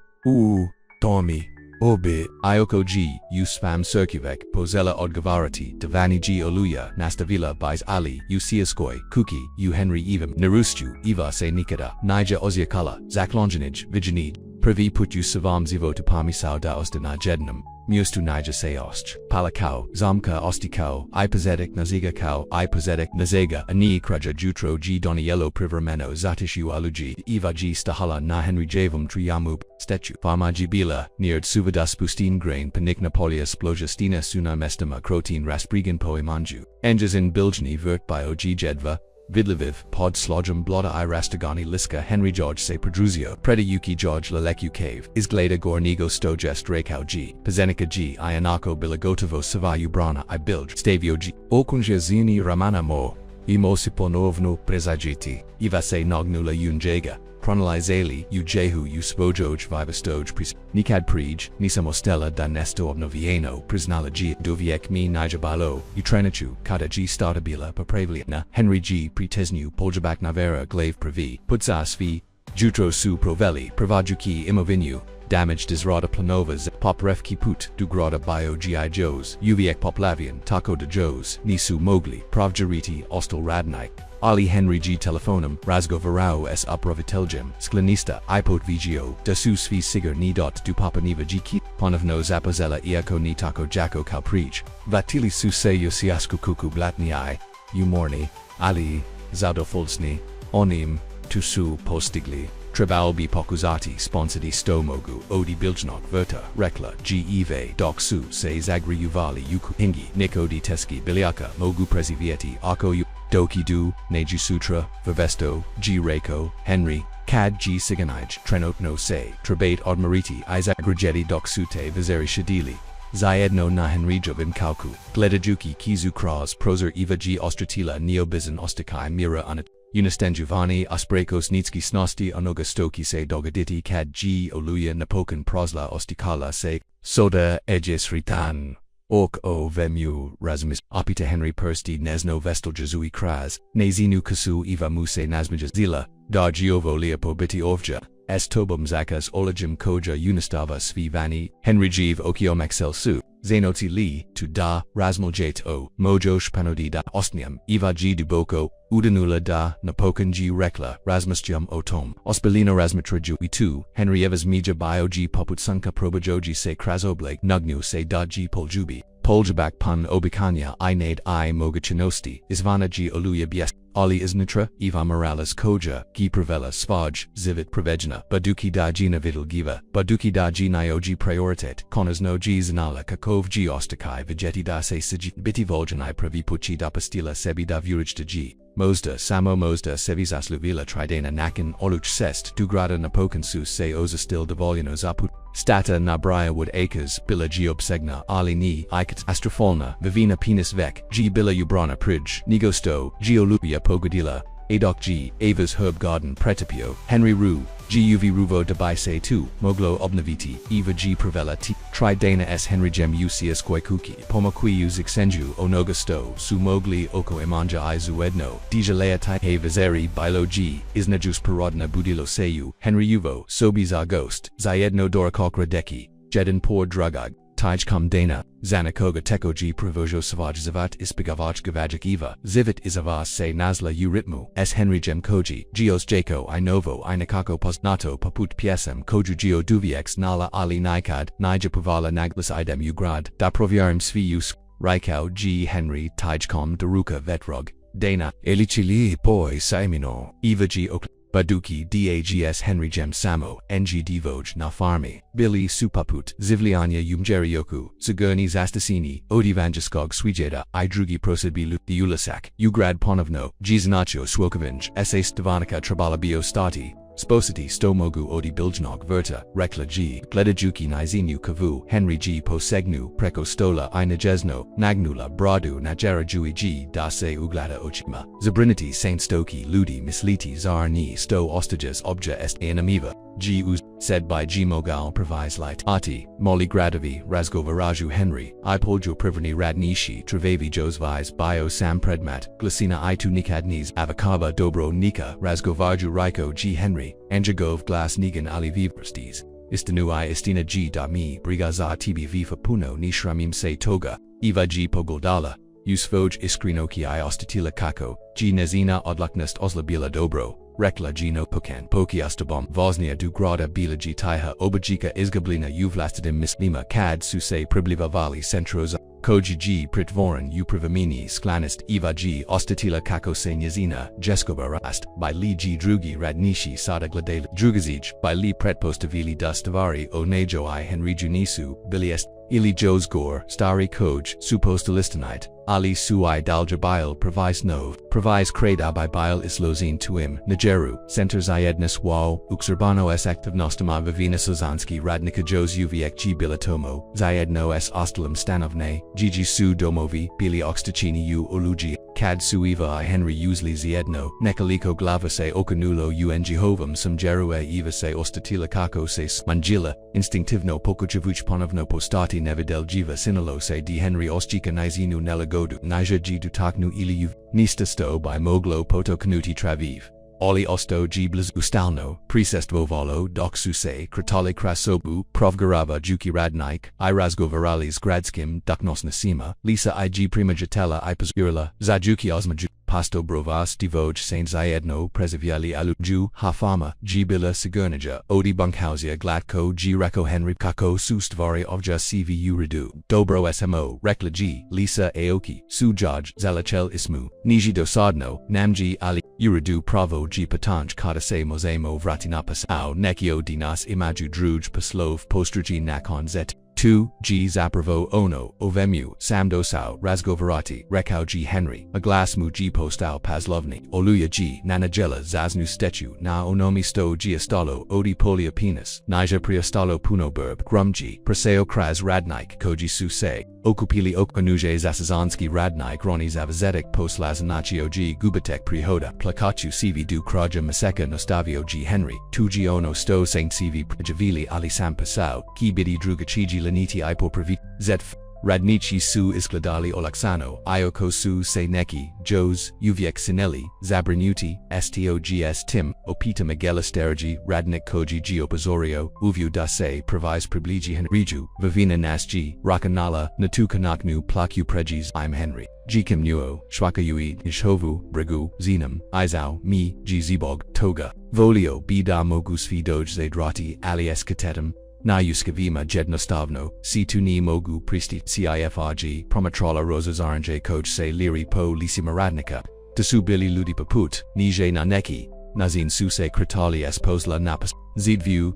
dormi, obi, ioko g, u spam circuvec, pozella odgavarati, davani g oluya, nastavila bys ali, u siaskoi, kuki, u Henry evim, narustu, eva se nikada, nija oziakala, zaklonjanij, vijanid, pravi put u savam zivo tu pamisau da ostana jednum. Mustu nija seost, palakau, zamka ostikau, ipozetic nazigakau, ipozetic nazega, ani kraja jutro g doniello privermeno zatishu aluji, eva g stahala na Henry javum triamub, stetu, famaji bila, neard suvadas pustin grain panikna polias splojastina suna mestama crotin rasprigan poemanju, engazin biljni vert bio g jedva, Vidliviv, pod slojum bloda I rastagani liska Henry George se predruzio, predayuki George laleku cave, izgleda gornigo stojest rekao g, pazenica g ianako bilagotovo savayu brana I bilj, stavio g, okunja zini ramana mo, imosiponovnu prezajiti, eva se nognula unjega, pronalizali u jehu u svojoj vivastoj pris, nikad prij, nisamostella da nestovno vieno priznalaji doviek mi nijabalo, utrenachu, kada g startabila papravliana, Henry g pretesnu poljabak navera glave pravi, putsas vi, jutro su proveli, pravajuki imovinu, damage disrada planovas, pop refki put, du grada bio gi joes, uviek poplavian, taco de joes, nisu mogli, pravjariti, ostel radnai, Ali Henry g telefonum, razgovarau s upravitelgem, sklenista, ipot vigio, dasus vi sigur ni dot du papaniva g ki, ponovno zapozela iako ni taco jako kalprij, vatili su se yosiasku kuku blatni I, umorni, ali, zadofolsni, onim, tu su postigli, trebal bi pokuzati sponsidi sto mogu odi biljnok verta rekla g eve dok su se zagri uvali yuku hingi nitko di teski biliaka mogu prezivieti ako yu doki du neji sutra vivesto g rekao henry cad g siganij trenot no se trebate odmariti izagrajeti dok sute vizeri shadili Zayedno na Henrijovim Kauku, Gledajuki Kizu Kraz Prozer Eva G Ostratila Neobizan Ostikai Mira Anat, Unistenjuvani Asprekos Nitski Snosti Onogastoki se Dogaditi Kad G Oluya Napokan Prosla Ostikala se Soda Ejes Ritan. Ok o vemu razmis apita Henry Persti Nesno Vestel Jezui Kraz, Nezinu Kasu Eva Muse Nazmija Zila, Da Giovo Leopo Biti Ovja. S tobum zakas olajim koja unistava svivani, Henry Jeev okiomaxel su, Zainoti li, tu da, rasmal jate o, mojo shpanodi da ostnium, Eva g duboko, udanula da, napokan g rekla, rasmusjum otom, ospelina rasmatraju tu, Henry Evas mija bio g poput sunka probajoji se krasobleg, nugnu se da g poljubi, poljabak pun obikanya I nade I mogachinosti, Isvana g oluya bies. Ali Iznitra, Eva Morales Koja, Gi Pravela Svaj, Zivit Pravejna, Baduki da Gina Vidalgiva, Baduki da Gniogi Prioritet, Konas no G Zanala Kakov G Ostakai Vegeti da se Sijit Biti Voljanai Pravipuchi da Pastila Sebi da Vurij da G. Mozda Samo Mozda Sevisas Luvila Tridana Nakin Oluch Sest Dugrada Napokansu se Oza Stil Devoljano Zaput Stata na Briarwood Acres Bila Geobsegna Ali Ni Ikat Astrofalna Vivina Penis Vec G Bila Ubrana Prij Nigosto Geolupia Pogadila Adok G Ava's Herb Garden Pretipio Henry Ru Guv Ruvo Debaise 2 Moglo Obnaviti Eva G Pravela T Tridana S Henry Gem Ucius Koikuki Pomaquiu Zixenju Onogasto Su Mogli Oko Imanja I Zuedno Dijalea Tai He Vizeri Bilo G Isnajus Parodna Budilo Seyu Henry Uvo Sobiza Ghost Zayedno Dorakokra Deki Jedin Por Drugag Tijkom Dana, Zanakoga Tekoji Pravojo Savaj Zavat Ispigavach Gavajik Eva, Zivit Izavas Se Nazla Uritmu, S Henry Jem Koji, Gios Jako Inovo Inakako Postnato Paput Piesem Koju Gio Duviex Nala Ali Nikad, Nija Puvala Naglas Idem Ugrad, Da Proviarim Svius, Raikau G Henry Tijkom Daruka Vetrog, Dana, Elichili Poi Saimino, Eva G Okla. Baduki Dags Henry Gem Samo, Ng Divoj na Farmi, Billy Supaput, Zivliania Umjerioku, Zagurni Zastasini, Odivanjaskog Swijeda, Idrugi Prosidbi Ulasak, Ugrad Ponovno, Gizanacho Swokovinj, Ss Stavanika Trabala Biostati, Spositi Stomogu Odi Biljnog Verta, Rekla G, Gledajuki Nizinu Kavu, Henry G Posegnu, Preko Stola Inajesno, Nagnula Bradu Najera Jui G Dase Uglada Ochima, Zabrinity Saint Stoki Ludi Misliti Zarni Sto Ostages Obja Est Anamiva, G Uz, said by G Mogal Provis Light Ati, Molly Gradavi, Razgovaraju Henry, Ipoljo Privrni Radnishi Trevavi Josvais Bio Sam Predmat, Glicina Itu Nikadnis Avakava Dobro Nika, Razgovarju Raiko G Henry, Anjagov Glas Nigan Ali Vivrstis, Istanu I Istina G Dami, Brigaza Tibi Vifa Puno Nishramim Se Toga, Eva G Pogoldala, Usfoj Iskrinoki I Ostatila Kako, G Nezina Odlaknest Oslabila Dobro, Rekla Gino Pukan Pokiastabom Vosnia Dugrada Bila G Taiha Obajika Izgablina Uvlastidim Mislima Kad Suse Pribliva Vali Centroza Koji G Pritvoran Uprivamini Sklanist Eva G Ostatila Kako Se Nyazina Jeskoba Rast by Li G Drugi Radnishi Sada Gladela Drugazij by Li Pretpostavili Dustavari O Nejo I Henry Junisu Biliest Ili Josgor Stari Koj Supostalistanite Ali Suai Daljabil Provis Nov Provis Kreda by Bile Islozine Tuim Nigeru Center Zayednis Wao Uxurbano S Aktivnostoma Vivina Sozanski Radnika Jos Uviek G Bilatomo Zayedno S Ostalim Stanovne Gigi Su Domovi Bili Oxtachini U Oluji Kad Suiva I Henry Usli Ziedno Nekaliko Glavase Okanulo Un Jehovam Samjerue Eva Se Ostatila Kako Se Manjila Instinktivno Pokochevuch Ponovno Postati Nevidel Jiva Sinalo Se Di Henry Oschika Nizinu Nelagodu Nija G Dutaknu Iliuv Nistasto by Moglo Skinuti Traviv Oli Osto G Blaz Ustalno Prisestvovalo Doksuse Kratale Krasobu Provgarava Juki Radnik Irazgovaralis Gradskim Duknos Nasima Lisa Ig Primajatela Ipazurla Zajuki Osmaju pasto brovas divoj saint zajedno preziviali aluju hafama gibila sigurnija odi bunkhausia glatko g rekao henry kako sustvari ovja cv uridu dobro smo rekla g lisa aoki sujaj zalachel ismu niji dosadno namji ali uridu pravo g patanj kadase mozemo vratinapas au nekio dinas imaju druj paslov postruji nakon zet 2. G. Zapravo ono, ovemu, samdosau, razgovarati, rekao G. Henry, aglasmu G. Postal Pazlovni, oluja G. Nanajela zaznu stechu, na onomi sto G. Astalo, odi polia penis, nija priastalo puno burb, grum G. Preseo kraz radnik, koji su se, okupili okpanuje zasazanski radnik roni zavazetik poslazanacio G. Gubatek prihoda, plakachu CV du kraja maseka nostavio G. Henry, 2. G. Ono sto Saint CV prajavili ali sampasau, ki bidi drugachiji laniti ipo pravi, zetf, radnici su iskladali olaksano, ioko su se neki, jos, uviek sinelli, zabrinuti, stogs tim, opita megalasterigi, radnik koji geopozorio, uviu da se provis pribligi henriju, vivina nas g, rakanala, natu kanaknu plaku pregis im Henry. Gikim nuo, shwakayui, ishovu, brigu, zinam, izau, mi, g zibog, toga, volio, bida mogus fidoj zadrati, alias katetum, na yuskavima jednostavno, si ni mogu pristi cifrg, promatrala rosas orange coach se liri po lisima radnika, desu bili ludi paput, nije na neki, nazin suse kritali esposla napas, zidview,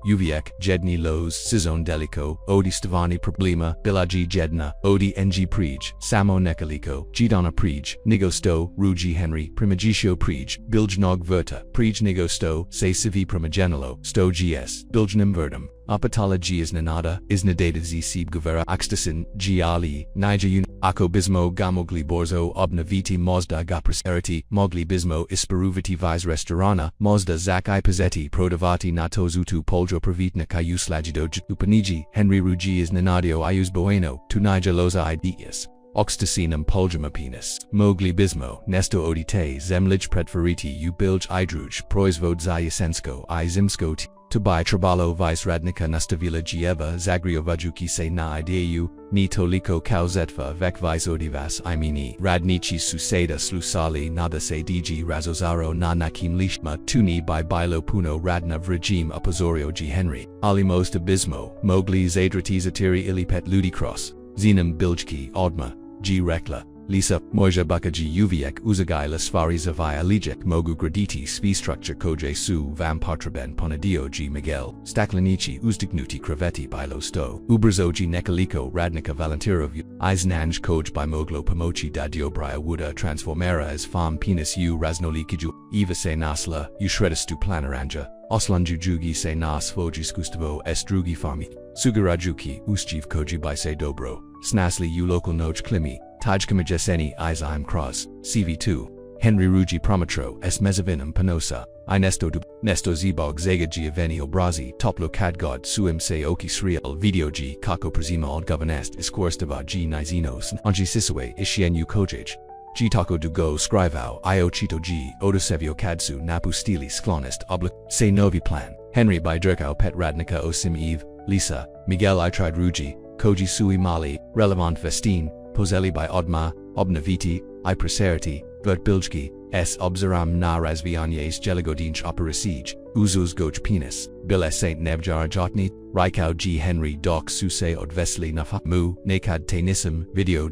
uviek, jedni los, sizon delico, odi stavani problema, bilaji jedna, odi ng prij, samo nekaliko, gidana prij, nigosto, ruji Henry, primagisho prij, biljnog verta, prij nigosto, se civi primagenelo, sto gs, biljnim verdum. Apatala G is nanada, is nadated z sib guvera axtasin, G ali, nija ako bismo gamogli borzo obnaviti mozda gaprosperity, mogli bismo isperuviti vis restaurana, mozda zak I pazeti prodavati natozutu poljo pravitna kayuslagido upaniji, Henry rugi is nanadio ius bueno, tu nija loza ideas. Oxtacinum polgemapenis, mogli bismo, nesto odite zemlij pretferiti u bilj idruj, proizvod za jesensko I zimsko t. To buy trabalo vis radnika nastavila gieva zagrio vajuki se na ideu, ni toliko kauzetva vek vis odivas imini, radnici suseda slusali nada se dg razozaro na nakim lishma tuni by bilo puno radna vrajim opozorio G. Henry, alimos abismo, mogli zadrati zatiri ilipet ludicros, zinam biljki odma, G. Rekla. Lisa, moja bakaji uviek uzagai lasvari zavai alijek mogu graditi svi structure koje su vam patraben ponadio G. Miguel, staklenici uzdignuti krevetti bilo sto, ubrzoji nekaliko radnika valentirov, iznanj koj by moglo pomochi da diobraya wuda transformera as fam penis u raznolikiju, eva se nasla, u shredastu planaranja, oslanju jugi se nas vojis gustavo s drugi farmi, sugarajuki usjiv koji by se dobro, snasli u local noj klimi, Tajkamajeseni Izim Cross, CV2, Henry Rugi Prometro, S. Mezavinum Panosa, Nesto Zibog Zega Giovanni Obrazi, Toplo Kadgod Suim Se Oki Sriel, Video G, Kako Prezima Od Governest, Iskorstava G. Nizinos, Anji Sisaway, Ishienu Kojaj, G. Tako Dugo Scrivao, Io Chito G. Odosevio Kadsu, Napu Stili Sklonist, Oblik, Se Novi Plan, Henry by Dirkau Pet Radnika Osim Eve, Lisa, Miguel I tried Rugi, Koji Sui Mali, Relevant Vestine, Pozeli by Odma, Obnaviti, I Preseriti, Vert Biljki, S. Obzaram na razvianyes jeligodinch operasij, Uzuz goj penis, Bil Saint Nebjar Jotni, Raikau G. Henry Doc Suse Odvesli Nafa Mu, Nakad Tenisim, Video.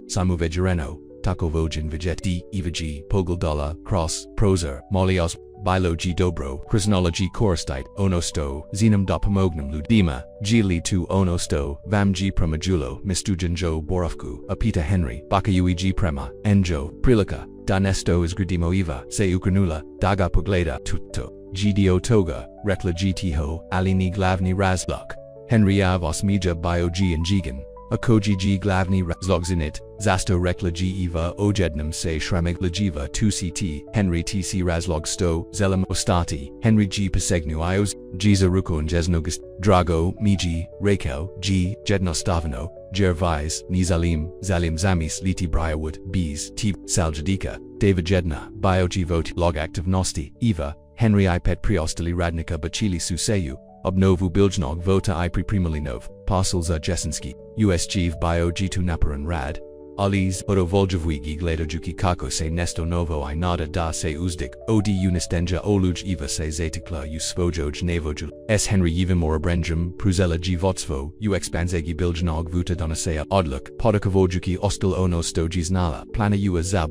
Samu Vegereno, Tako Vojin Vijet D. Eva G. Pogle Cross, Proser, Molios, Bilo G. Dobro, Chronology Korstite, Onosto, Zinam Dopamognum Ludima, G. Li Tu Onosto, Vam G. Pramajulo, Mistujanjo Borofku, Apita Henry, Bakayui G. Prema, Enjo, Prilika, Danesto Isgradimo Eva, Se Ukranula, Daga Pogleda, Tutto, GDO Toga, Rekla G. Tiho, Alini Glavni Razluk, Henry Avos Mija Bio G. and Jigan, Akoji G. Glavni Razlogzinit, Zasto Rekla G. Eva Ojednum Se Shramig Lajiva 2CT, Henry TC Razlog Sto, Zelam Ostati, Henry G. Pasegnu Ios, Giza Rukon Jesnogist, Drago, Miji, Rekao, G. Jednostavno, Gervais, Nizalim, Zalim Zamis Liti Briarwood, Bees, T. Saljadika, David Jedna, Bio G. Vote, Log Active Nosti, Eva, Henry I Pet Priostali Radnika Bachili Suseyu, Obnovu Biljnog Vota I Priprimalinov, Parcel za Jesenski, USG Bio G2 Naparan Rad, Aliz, odo voljevwigi gledojuki kako se nesto novo I nada da se uzdik, od unistenja oluj eva se zatikla u svojoj nevojul. S. Henry Yvimora Brenjum, Pruzella G. Votsvo, u expanzegi biljanog vuta donasea odluk, podakavojuki ostil ono stoji znala, plana u za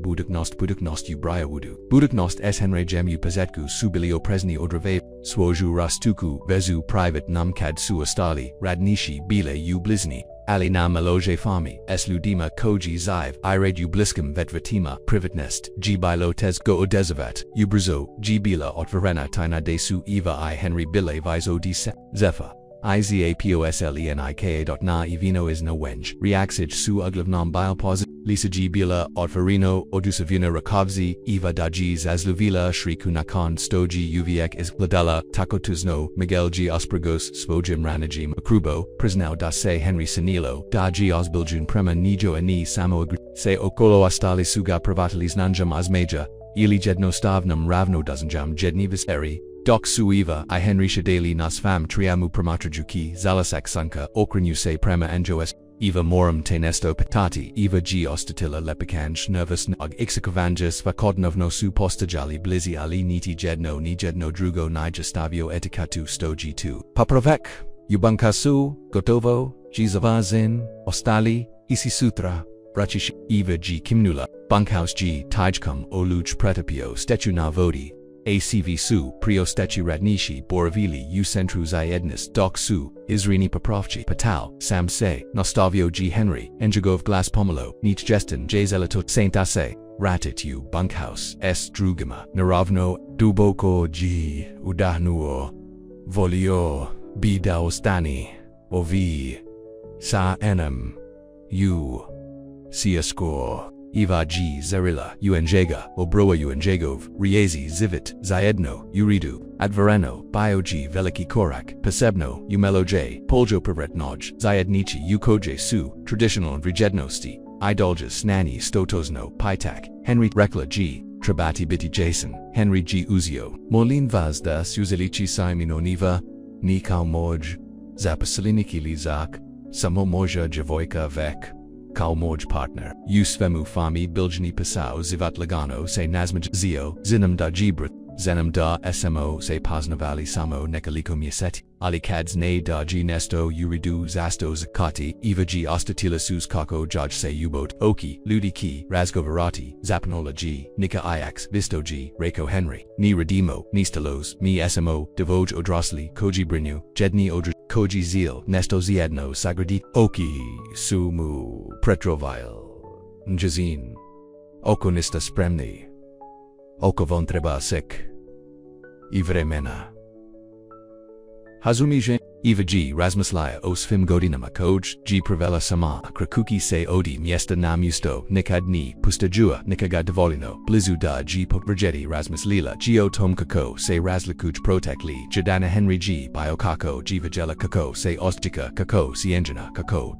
buduknost u briawudu. Buduknost S. Henry Jem u pazetku subilio presni odrave, swoju rastuku, vezu private namkad su ostali, radnishi bile u blizni. Ali na maloje fami, S. Ludima koji zive, ired u bliskum vetvatima, privatnest, G. bilo tez go odezavat, u brzo, G. bila otvorena tina de su eva I. Henry bile viso di se, zephyr. IZAPOSLENIKA. Na Ivino is no wenj. Reaxij su uglavnom biopos. Lisa G. Bila Otvarino Odusavina Rakovzi Eva Daji Zazluvila Shri Kunakan Stoji Uviek is Gladella Takotuzno Miguel G. Ospragos Svojim Ranajim Akrubo Prisnau da se Henry Sanilo Daji Osbiljun Prema Nijo Ani Samo Se Okolo Astali Suga Pravatalis Nanjam Asmeja Ili Jednostavnam Ravno Dozenjam Jednivis Eri Doc Suiva I Henry Shadeli Nasfam Triamu Pramatrajuki Zalasak Sanka Okrinyu Se Prema Anjoes Eva morum tenesto patati Eva G. Ostatila lepikanj nervous nog ixikovanjas vakodnovno su postajali blizi ali niti jedno ni jedno drugo nijastavio etikatu stoji tu. Paprovek, Ubankasu, Gotovo, Gzavazin, Ostali, Isi Sutra, Brachish, Eva G. Kimnula, Bunkhouse G. Tijkum Oluj Pretapio Stechu Navodi. ACV su, Prio Stechi Radnishi, Boravili, U Centru Zayednis, Doc su, Izrini Poprovchi, Patal, Sam Se, Nostavio G. Henry, Enjagov Glas Pomelo, Nich Jestin, J. Zelatot Saint Ase, Ratit U. Bunkhouse, S. Drugima, Naravno, Duboko G. Udahnuo, Volio, B. Daostani, Ovi, Sa Enam, U. Siaskor. Eva G. Zarila, Uenjega, Obroa Uenjegov, Riezi Zivit, Zaedno, Uridu, Advereno, Bio G. Veliki Korak, Pesebno, Umelo J. Poljo Paretnoj, Zaednichi Ukoje Su, Traditional Vrijednosti, Idoljas Snani Stotosno, Pitak, Henry Rekla G. Trabati Biti Jason, Henry G. Uzio, Molin Vazda Suzelichi Simononiva, Nikao Moj, Zapasaliniki Lizak, Samo Moja Javoika Vek. Kalmoj partner, Usvemu Fami Biljani Pasau Zivat Lagano Se Nazmaj Zio, Zinam da Jibrit, Zenam da SMO Se Paznavali Samo Nekaliko Miaseti, Ali Kads Ne da G Nesto Uridu Zasto Zakati, Eva G Ostatila Sus Kako Jaj Se Ubot, Oki, Ludi Ki, Razgovarati, Zapnola G, Nika Ix, Visto G, Rekao Henry, Ni Redimo, Nistalos, Mi SMO, Devoj Odrosli, Koji Brinu, Jedni Odr. Koji Zil, Nesto Ziedno Sagradit, Oki, Sumu, Pretrovile, Njazin, Okonista Spremni, Okovon Treba Sek, Ivremena. Hazumije, Eva G. Razmislaya Osfim Godinama Koj, G. Pravela Sama, Krakuki Se Odi Miesta Namusto, Nikadni, Pustajua, Nikaga Devolino, Blizu da G. Poprajeti Razmislila, Geo Tom Kako, Se Razlikuj Protekli, Jadana Henry G. Biokako, G. Vajela Kako, Se Ostjika, Kako, Sienjana, Kako,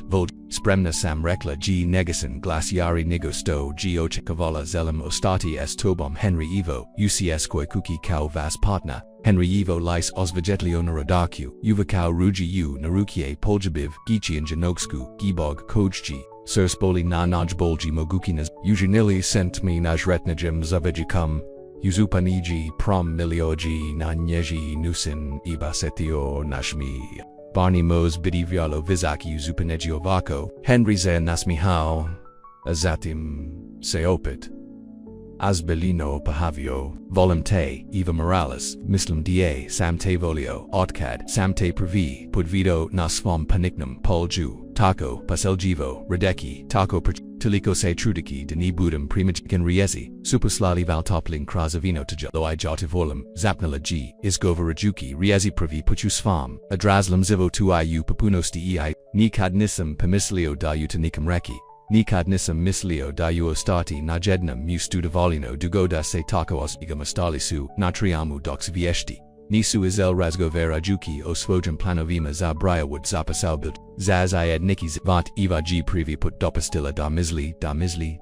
Volj, Spremna Sam Rekla G. Negasin, Glaciari Nigosto, G. Ochikavala Zelam Ostati S. Tobom Henry Evo, UCS Koikuki Kau Vas Partner, Henry Evo Lice Osvajetlio Narodaku, Uvakau Ruji U Narukie Poljabiv, Gichi and Janogsku, Gibog Kojji, Sir Spoli na Najbolji Mogukinas, Ujinili sent me Najretnajim Zavajikam, Uzupaniji Prom Milioji na Nyeji Nusin Ibasetio Nashmi. Barney Mos Bidivialo Vizaki Uzupanegio Vako, Henry Ze Nasmihao, Azatim Seopit. Asbelino Pahavio, Volumte, Eva Morales, Mislim Da, Samte Volio, Otkad, Samte Pravi, Pudvido Nasfom Paniknum, Polju, Taco, Paseljivo, Radeki, Taco Tuliko Se Trudiki, Deni Budum Primijikan Riezi, Supuslali Valtopling Krasavino Tajalo I Jotivolum, Zapnala G, Isgovarajuki, Riezi Pravi Puchusfam, Adrazlam Zivo Tu Iu Papunosti Ei, Nikadnisam Pamislio da Utanikam Reki. Nikadnisam mislio da uostati najednam mustudavolino dugoda se takaos igamastalisu natriamu dox vieshti. Nisu izel razgovera juki o svojim planovima za briawood zapasalbud, Zazayed nikis vat eva g privi put dopastilla da misli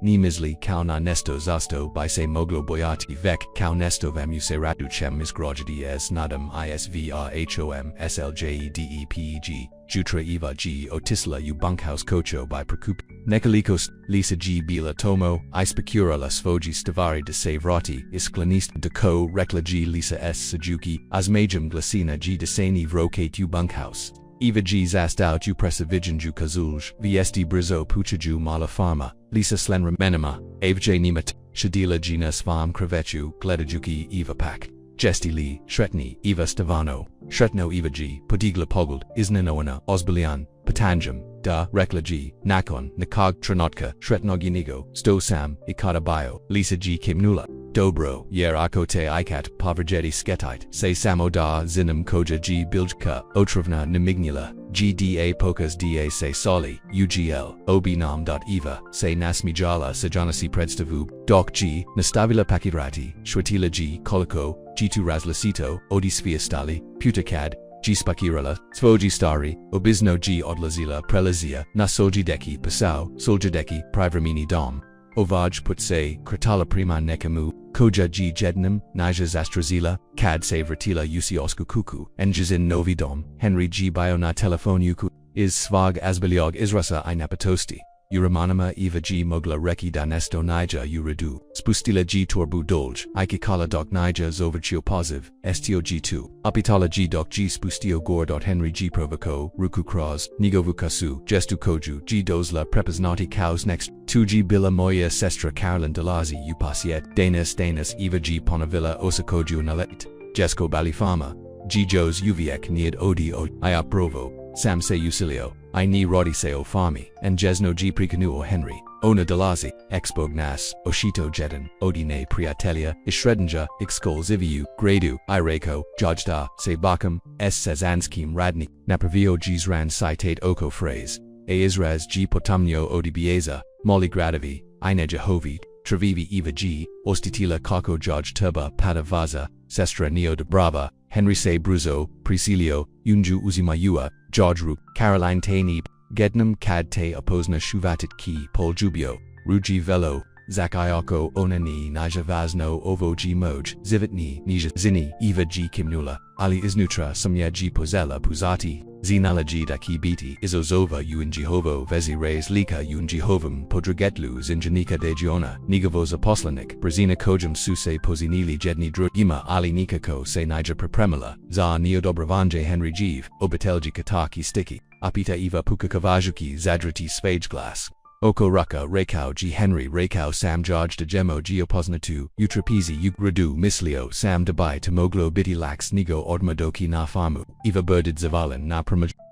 ni misli kao na nesto zasto by se moglo boyati vek kao nesto vamu se ratuchem misgrojadi s nadam isvrhom sljedepeg jutra eva g otisla u bunkhouse cocho by percup nekalikos lisa g bila tomo ispecura la svoji stavari de se vrati isklanist de co rekla g lisa s sajuki asmajum glasina g de seni vrokate u bunkhouse Eva G zast out u presivigenju kazulj, vst brizo puchaju mala farma, lisa slenra menema, avj nimat, shadila gina svam kravechu, gledajuki Eva pak, jesti li, shretni, Eva stavano, shretno Eva G, podigla pogled, iznanoana, osbilian, patanjum, da, rekla G, nakon, nakog tranotka, shretnoginigo, sto sam, ikata bio, lisa G kimnula. Dobro, yer akote ikat, poverjeti sketit, se samo da zinam koja g biljka, otrovna namignila, gda pokas da se soli, ugl, obinam.eva, se nasmijala sajanasi predstavu, doc g, nastavila pakivrati, shwatila g, koliko, g2 razlasito, odisfiastali, putakad, G spakirala, svoji stari, obizno g odlazila prelazia, na soljideki pasau, soljideki, privramini dom. Ovaj put se, kratala prima nekamu, koja g jednam, naja zastrazila, kad se vrtila usiosku kuku, enjazin novi dom, Henry g bio na telefoniuku, is svag azbiliog izrasa I napatosti. Uramanama eva g mogla reki danesto nija uradu, spustila g torbu dolj, ikikala doc nija zoverchio posiv, stio g2, apitala g doc g spustio gore. Henry g provoco, ruku cross, nigovukasu, gestu koju, g dozla prepoznati kaus next, 2g bila moya sestra Carolyn delazi upasiet, danas eva g ponavilla osakoju nalet, jesko balifama, g jos uviek niad odi iaprovo, sam se usilio, I ni rodiseo fami, and jesno g prikanuo Henry, ona delazi, expognas, oshito jeden, odine priatelia, ishredenja, ixkol ziviu, gradu, rekao, jajda, se bakam, s sazanskim radni, napravio g's ran citate oko phrase, izraz g potamnio odibieza, molly gradavi, ine jehovi, travivi eva g, ostitila kako jaj turba padavaza, sestra neo de brava, Henry se bruzo, Priscilio, Unju uzimayua, Jodru, Caroline te ni, Gednam kad te opozna shuvatit ki poljubio, Ruji velo, Zakioko onani naja vazno ovo g moj, zivitni nija zini, Eva g kimnula, Ali iznutra samya g pozela puzati, Zinala g da ki biti izozova un Jehovo vezi res lika un Jehovam podrugetlu zinjanika de giona, Nigavos aposlanik, Brazina kojum suse pozinili jedni drugima Ali nikako se nija prepremala, za neodobravanje Henry Jeeve, obitelji kataki sticky, apita Eva pukakavajuki zadrati svageglas. Oko ruka rekao g Henry rekao sam George de gemo geopoznatu, utrapizi ugradu mislio sam debai to moglo biti lax nigo odmadoki na famu, Eva birded zavalin na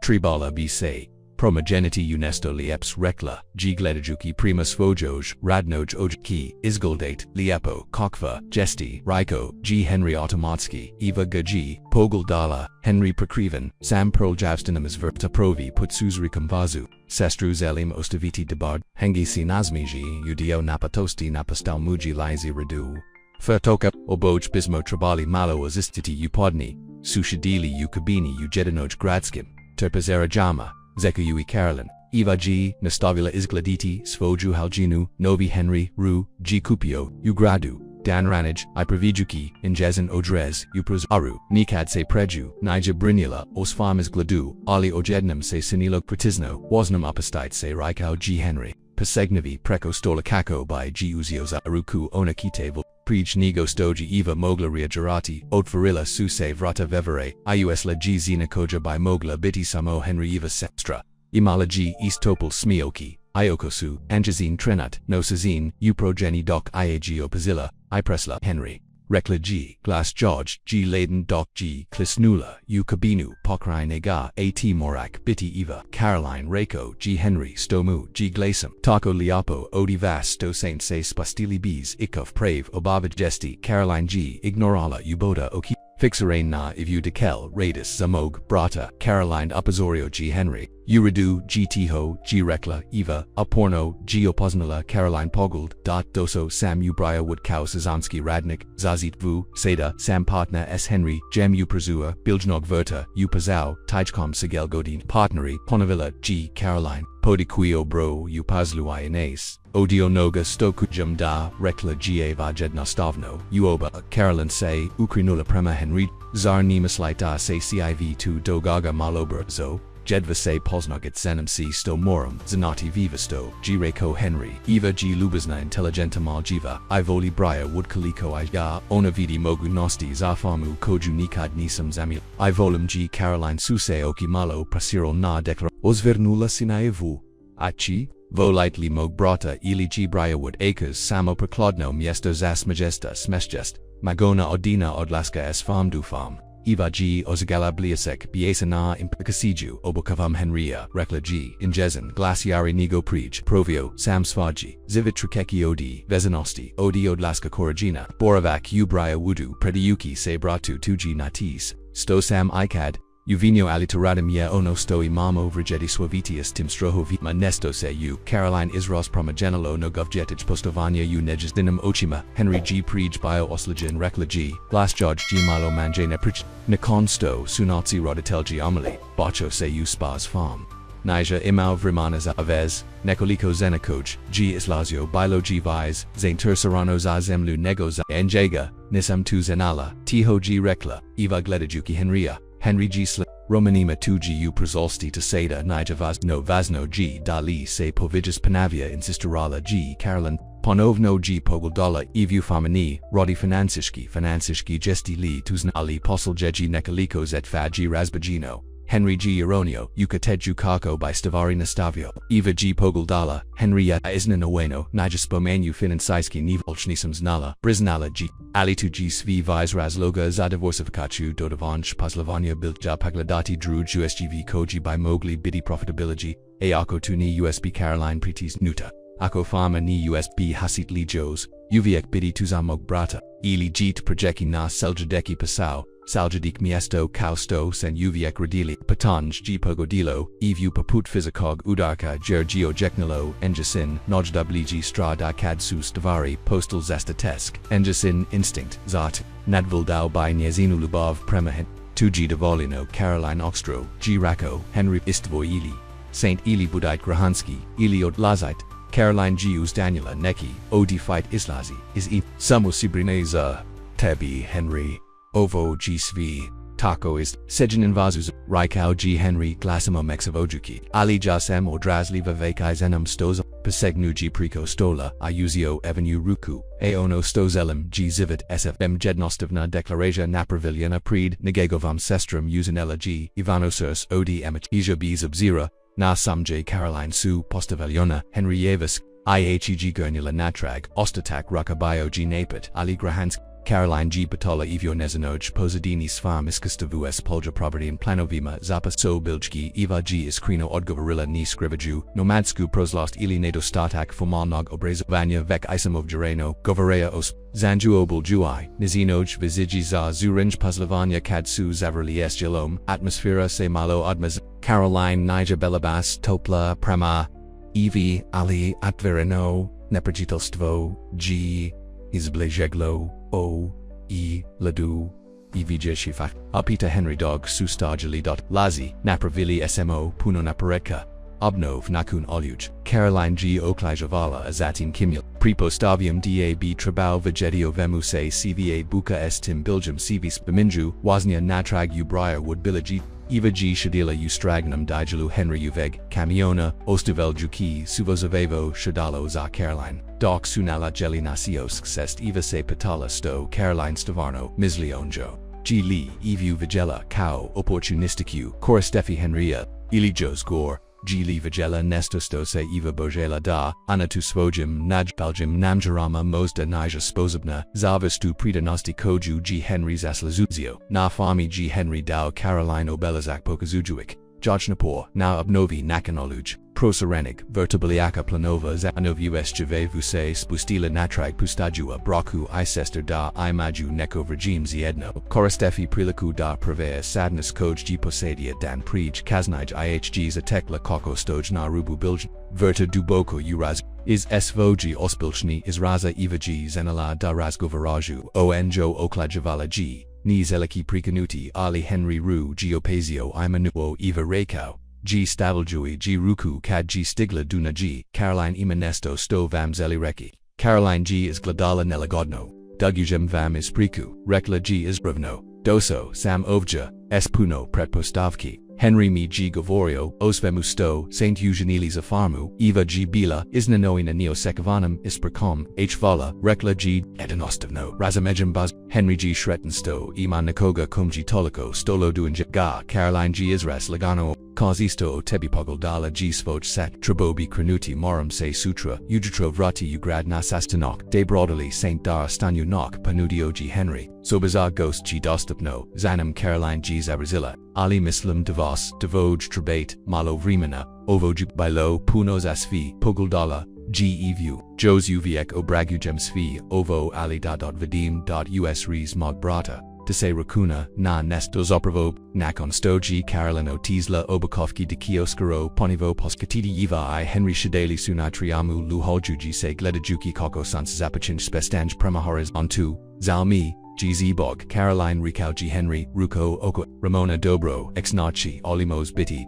tribala b se. Promogenity unesto lieps rekla, g gledajuki prima svojoj, radnoj ojki, izgoldate, liepo, kokva, jesti, Riko, g Henry automatski, Eva g, pogle dala, Henry prekriven, sam proljavstinamas verta provi put suzrikam vazu, sestru zelim ostaviti debard, hengisi nazmiji, udio napatosti napastal muji lizi redu. Fertoka, oboj bismo trabali malo azistiti upodni, sushadili ukabini ujedinoj gradskim, terpazera jama, Zekuyui Carolyn, Eva G, Nastavila Izgladiti, Svoju Halginu, Novi Henry, Ru, G Kupio, Ugradu, Dan Ranij, Ipravijuki, Injezin Odrez, Upros Aru, Nikad se Preju, Nija Brinila, Osfarmas Gladu, Ali Ojednam se Sinilo Pratisno, Wasnam Apostite se Rikao G Henry, Pesegnavi Preko Stolakako by G Uzioza Aruku Onakitevo, Prij Nigo Stoji Eva Mogla Ria Jarati, Otfarilla Suse Vrata Vevere, Iusla G Zina Koja by Mogla Biti Samo Henry Eva Sextra, Imala G East Topol Smioki, Iokosu, Anjazine Trenat, Nosazine, Uprogeni Doc Iagio Pazilla, Ipresla Henry. Rekla G, Glass George, G Laden Doc G, Klisnula, U Kabinu, Pokrai Nega, AT Morak, Biti Eva, Caroline Rako, G Henry, Stomu, G Glasam, Taco Liapo, Odi Vas, Sto Saint Se Spastili Bees, Ikov Prave, Obava Jesti, Caroline G, Ignorala, Uboda Oki, Fixerain Na Ivu Dekel, Radis, Zamog, Brata, Caroline Upazorio G Henry, Uridu, G Tiho, G Rekla, Eva, Aporno, G Opoznala, Caroline Pogled, Doso, Sam Ubraya Woodkow Sazamski Radnik, Zazit Vu, Seda, Sam Partner S. Henry, Jem Uprazua, Biljnog Verta, Upazao, Tijkom Sigel Godin, Partneri, Ponavilla, G. Caroline, Podikuio Bro, Upazluai Ines, Odio Noga Stokujum da, Rekla Ga Jednostavno, Uoba, Carolyn Se, Ukrinula Prema Henry, Zar Nemaslita Se Civ2 Dogaga Malober Zo, Jedvase Posnogat Zenem C Sto Morum, Zanati Vivasto, G Rekao Henry, Eva G Lubazna Intelligenta Maljiva, Ivoli Brya Woodkaliko Iga, Onavidi Mogu Nosti Zafamu Koju Nikad Nisam Zamil, Ivolum G Caroline Suse Okimalo Prasiro Na Declar, Osvernula Sinaevu, Achi, Volitely Mog Brata Ili G Bryawood Acres Samo Proklodno Miesto Zas Majesta Smesgest, Magona Odina Odlaska S Farm Du Farm. Eva G. Ozagala Bliasek, Biesana Implicasiju, Obokavam Henria, Rekla G. Injezen, Glaciari Nigo Prij, Provio, Sam Svaji, Zivit Od, Vezanosti, Odi Odlaska Koragina, Boravak Ubraya Wudu, Prediuki Se Bratu 2G Natis, Sto Sam Ikad, Uvino Alitoradam Ye Ono Sto Imamo Vrigeti Suavitius Tim Stroho Vitma Nesto Se U, Caroline Isros Promagenalo No Govjetich Postovania U Neges Dinam Ochima, Henry G. Prij Bio Oslagin Rekla G, Glass George G. Malo Manjana Prich, Nikon Sto Sunatsi Rodatel G. Amali, Bacho Se U Spas Farm. Nija Imau Vrimanas Avez, Nekoliko Zenakoj, G. Islazio Bilo G. Vise, Zaintur Serrano Za Zemlu Nego Za Njega, Nisam Tu Zenala, Tiho G. Rekla, Eva Gledijuki Henria, Henry G. Sl. Romanima 2Gu Prazolsti to Seda Nija Vazno Vazno G. Dali Se Povigis Panavia Insisturala G. Caroline, Ponovno G. Pogoldala Evu Famani, Rodi Finansishki Gesti Li Tuzna Ali Posel Jeji Nekaliko Zetfa G. Razbagino, Henry G. Ironio, Yucateju Kako by Stavari Nastavio, Eva G. Pogoldala, Henrietta Isna Noweno, Nijaspo Finansaiski Nivolchnisams Nala, Briznala G. Alitu G. Svi Vizraz Loga Zadivorsificachu Dodavanch Paslavania Bilja Pagladati Druj USGV Koji by Mowgli Bidi Profitability, Ayako Tuni USB Caroline Pritis Nuta, Ako Fama Ni USB Hasit Lijos, Uviek Bidi Tuzamog Brata, Ili Jeet Projeki Na Seljadeki Pasau, Saljadik Miesto Kausto Sen Uviek Radili, Patanj G. Pogodilo, Evu Paput Fizikog Udarka Gergio Jeknilo, Enjasin, Nojdabliji Strada Kadsu Stavari, Postal Zestatesk, Enjasin Instinct, Zat, Nadvildau by Niezinu Lubov Premahin, 2G Devolino, Caroline Oxtro, G. Rako, Henry Istvo Ili, Saint Ili Budait Grahansky, Ili Odlazite, Caroline G. Daniela Neki, Odi Fight Islazi, Is E. Samo Sibrineza, Tebe Henry. Ovo G. Svi, Taco is, Sejin Invazuz, Raikau G. Henry, Glasimo Mexavojuki, Ali Jasem Odrazli Vavekai Zenum Stoza, Pesegnu G. Prico Stola, Iuzio Evanu Ruku, Aono Stozelem G. Zivit SFM Jednostivna Declarasia Napraviliana Pred, Negegovam Sestrum Usinella G. Ivanosurs Od Emich, Ija B. Zubzira, Na Samj Caroline Su Postaveliona, Henry Yavis, IHEG Gurnula Natrag, Ostatak Rakabayo G. Napit, Ali Grahansk, Caroline G. Batola Evio Nezinoj Pozadini Svam Iskastavu S. Polja Property in Planovima Zapa So Biljki Eva G. Iskrino Odgovarilla Ni Skrivaju Nomadsku Proslost Ili Nato Statak Fomalnog Obrazovania Vek Isamov Jareno Govarea Os Zanju Obul Juai Nizinoj Viziji Za Zurinj Pazlavania Kadsu Zavrli S. Jalom Atmosfera Se Malo Admaz Caroline Nija Belabas Topla Prema Evi Ali Atvereno Neprajitelstvo G. Izblejeglo O. E. Ladu, Evijeshifak, Apita Henry Dog Sustajali. Lazi, Napravili SMO Puno Naparetka, Obnov Nakun Oluj, Caroline G. Oklajavala Azatin Kimil, Prepostavium DAB Trabau Vegetio Vemuse CVA Buka Estim Biljum Civis Beminju, Waznia Natrag Ubraya Wood Bilaji, Eva G. Shadila Ustragnum Dijalu Henry Uveg, Camiona, Ostavel Juki, Suvozavevo Shadalo Za Caroline, Doc Sunala Jeli Nasios Sest Eva Se Patala Sto Caroline Stavarno, Mislionjo, G. Lee, Evu Vigela, Kao, Opportunisticu, Coristefi Henria, Ilijos Gore, G. Lee Vigela Nestostose Eva Bojela Da, Anatu Svojim, Naj Baljim Namjarama Mozda Nija Spozabna, Zavastu Predanosti Koju G. Henry Zaslazuzio, Na Fami G. Henry Dao Caroline Obelazak Pokazujuik, Jojnapur, Na Obnovi Nakanoluj, Proserenik, vertebraliaka planova za anovus vuse spustila natrag pustajua broku isester da imaju neko regime ziedno, koristefi priliku da prevea sadness koj g posadia dan prij kaznij ihg za tekla koko stoj na rubu bilj, verta duboko uraz, is svoji ospilchni is raza ivaji zenala da razgovaraju onjo oklajavala g, ni zeliki prikanuti ali Henry Ru geopazio imanuo eva rekao. G staveljui G ruku kad G stigla duna G, Caroline imanesto sto vam zelireki. Caroline G is gladala nelagodno. Dugujem vam is priku, rekla G is brevno. Doso, sam ovja, puno pretpostavki. Henry mi G govorio, osvemu sto, Saint Eugenili zafarmu, Eva G bila, isnanoina neosekovanum, ispercom, vala, rekla G, edanostovno, razamejem baz, Henry G shretten sto, iman nakoga cum G toliko, stolo duinja ga, Caroline G isras lagano, Kazisto tebi pogle dala G svoj set, Trabobi krenuti morum se sutra, Ujitro vrati ugrad nasastanok, de broadly Saint Dar stanu nok, panudio G Henry, Sobaza ghost G dostupno, Zanam Caroline G Zabrazilla, Ali Muslim Devos, Devoj Trebate, Malo Vrimana, Ovoj Bilo, Punos Asfi, Pogle dala, G evu, Jos uviek obragujem svi, Ovo ali da.vadim.us res mog brata. Tese rakuna, na nestos opravo, nakon stoji Carolino Tisla obakovki de kioskaro ponivo poskatidi eva I Henry Shadeli sunatriamu luholjuji se gledajuki koko sans zapachin spestanj premahores on 2, Zalmi, GZ Bog, Caroline Rikau G Henry, Ruko Oko, Ramona Dobro, Exnachi, Olimos Biti,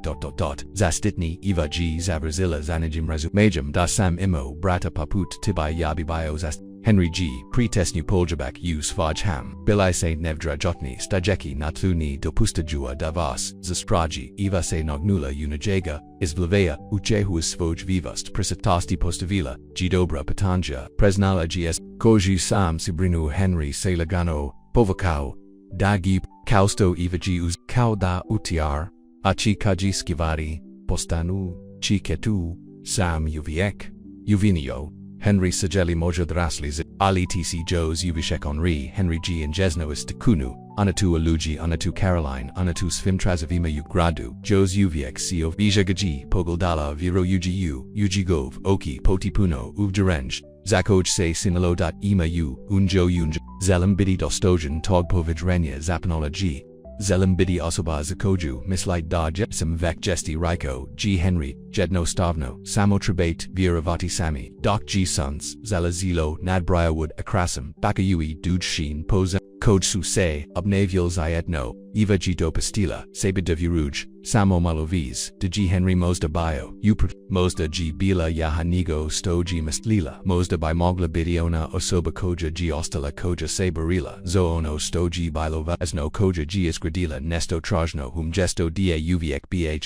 Zastitni, Eva G Zavrazilla Zanajim Rezu, Majum da Sam Imo, Brata Paput Tibai Yabi Bio Zast. Henry G. Pretestnu Poljabak use Faj Ham, Bilai Saint Nevdra Jotni, Stajeki Natluni Dopustajua Davas, Zastraji, Eva Se Nognula Unajega, Izvlavea, Uchehu Svoj Vivast, Prisatasti Postavila, Gidobra Patanja, Presnala Gs, Koji Sam Sibrinu Henry Se Lagano, Povakau, Dagi, Kausto Eva G Uz, Kauda Utiar, Achi Kaji Skivari, Postanu, Chiketu, Sam Uviek, Uvinio. Henry Sajeli Mojodrasli Ali TC Jos Uvishek Henri Henry G and Jesnois Tekunu Anatu Aluji Anatu Caroline Anatu Svimtrazavima Ugradu Jos Uviek Co Vijagaji Pogoldala Viro Ugu Ugigov Oki Potipuno Uvderenj Zakoj Se Sinalo.ema Unjo Unj Zelambidi Dostojan Togpovijrenya Zapanola G Zelambidi Osoba Zakoju, Mislila da Jepsam Vek Jesti Riko, G Henry, Jedno Stavno, Samo Trebate, Viravati Sami, Doc G Sons, Zalazilo, Nadbriarwood Akrasam, Bakayui Duj Sheen Poza, Koj Su Se, Obnavial Zayetno, Eva G Dopastila, Sabida Viruj, Samo Malovis, De G Henry Mosda Bio, Upr, Mosda G Bila Yahanigo Sto G Mislila, Mosda by Mogla Bidiona Osoba Koja G Ostala Koja Sabarila, Zoono Sto G Bilova Esno Koja G Isgradila Nesto Trajno Hum Gesto Da Uviek Bhi.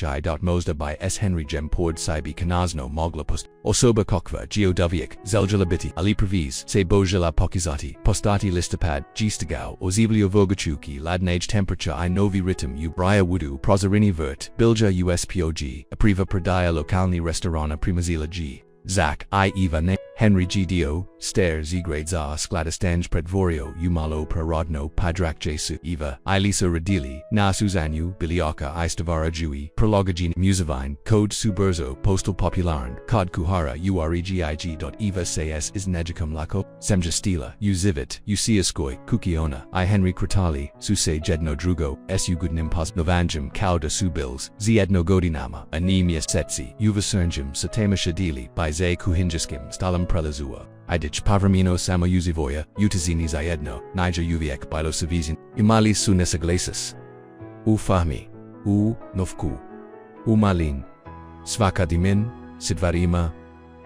Mosda by S Henry Gem Pord Sibi Kanazno Mogla Post, Osoba Kokva Geodoviek, Zeljalabiti, Ali Praviz, Se Bojala Pokizati, Postati Listapad, G Stagao, Oziblio Vogachuki, Ladnage Temperature I Novi Ritum Ubraya Wudu, Proserini Vert, Bilja USPOG, Apriva Pradaya Lokalni Restaurana Primazila G. Zak, I Eva Ne, Henry G. Dio, Stairs Grade Za Skladastanj Predvorio, Umalo Prarodno, Padrak Jesu, Eva, Ilisa Radili, Na Suzanyu, Bilioka Istavara Jui, Prologagine Musavine, Code Suburzo, Postal Popularn, Kod Kuhara, Uregig.eva Sayes is Nejicum Lako, Semjastila, Uzivit, Usiaskoi, Kukiona, I Henry Kratali, Suse Jedno Drugo, Su Gudnimpas Novanjum, Kauda Subils, Ziedno Godinama, Anemia Setsi, Uvasurnjum, Satema Shadili, by Zay Kuhinjaskim, Stalam Prelazua, Idich Pavramino Samo Uzivoya, Utazini Zayedno, Niger Uviek Bilo Savizin, Imali Sunesaglasis. U Fahmi, U Novku, U Malin, Svakadimin, Sidvarima,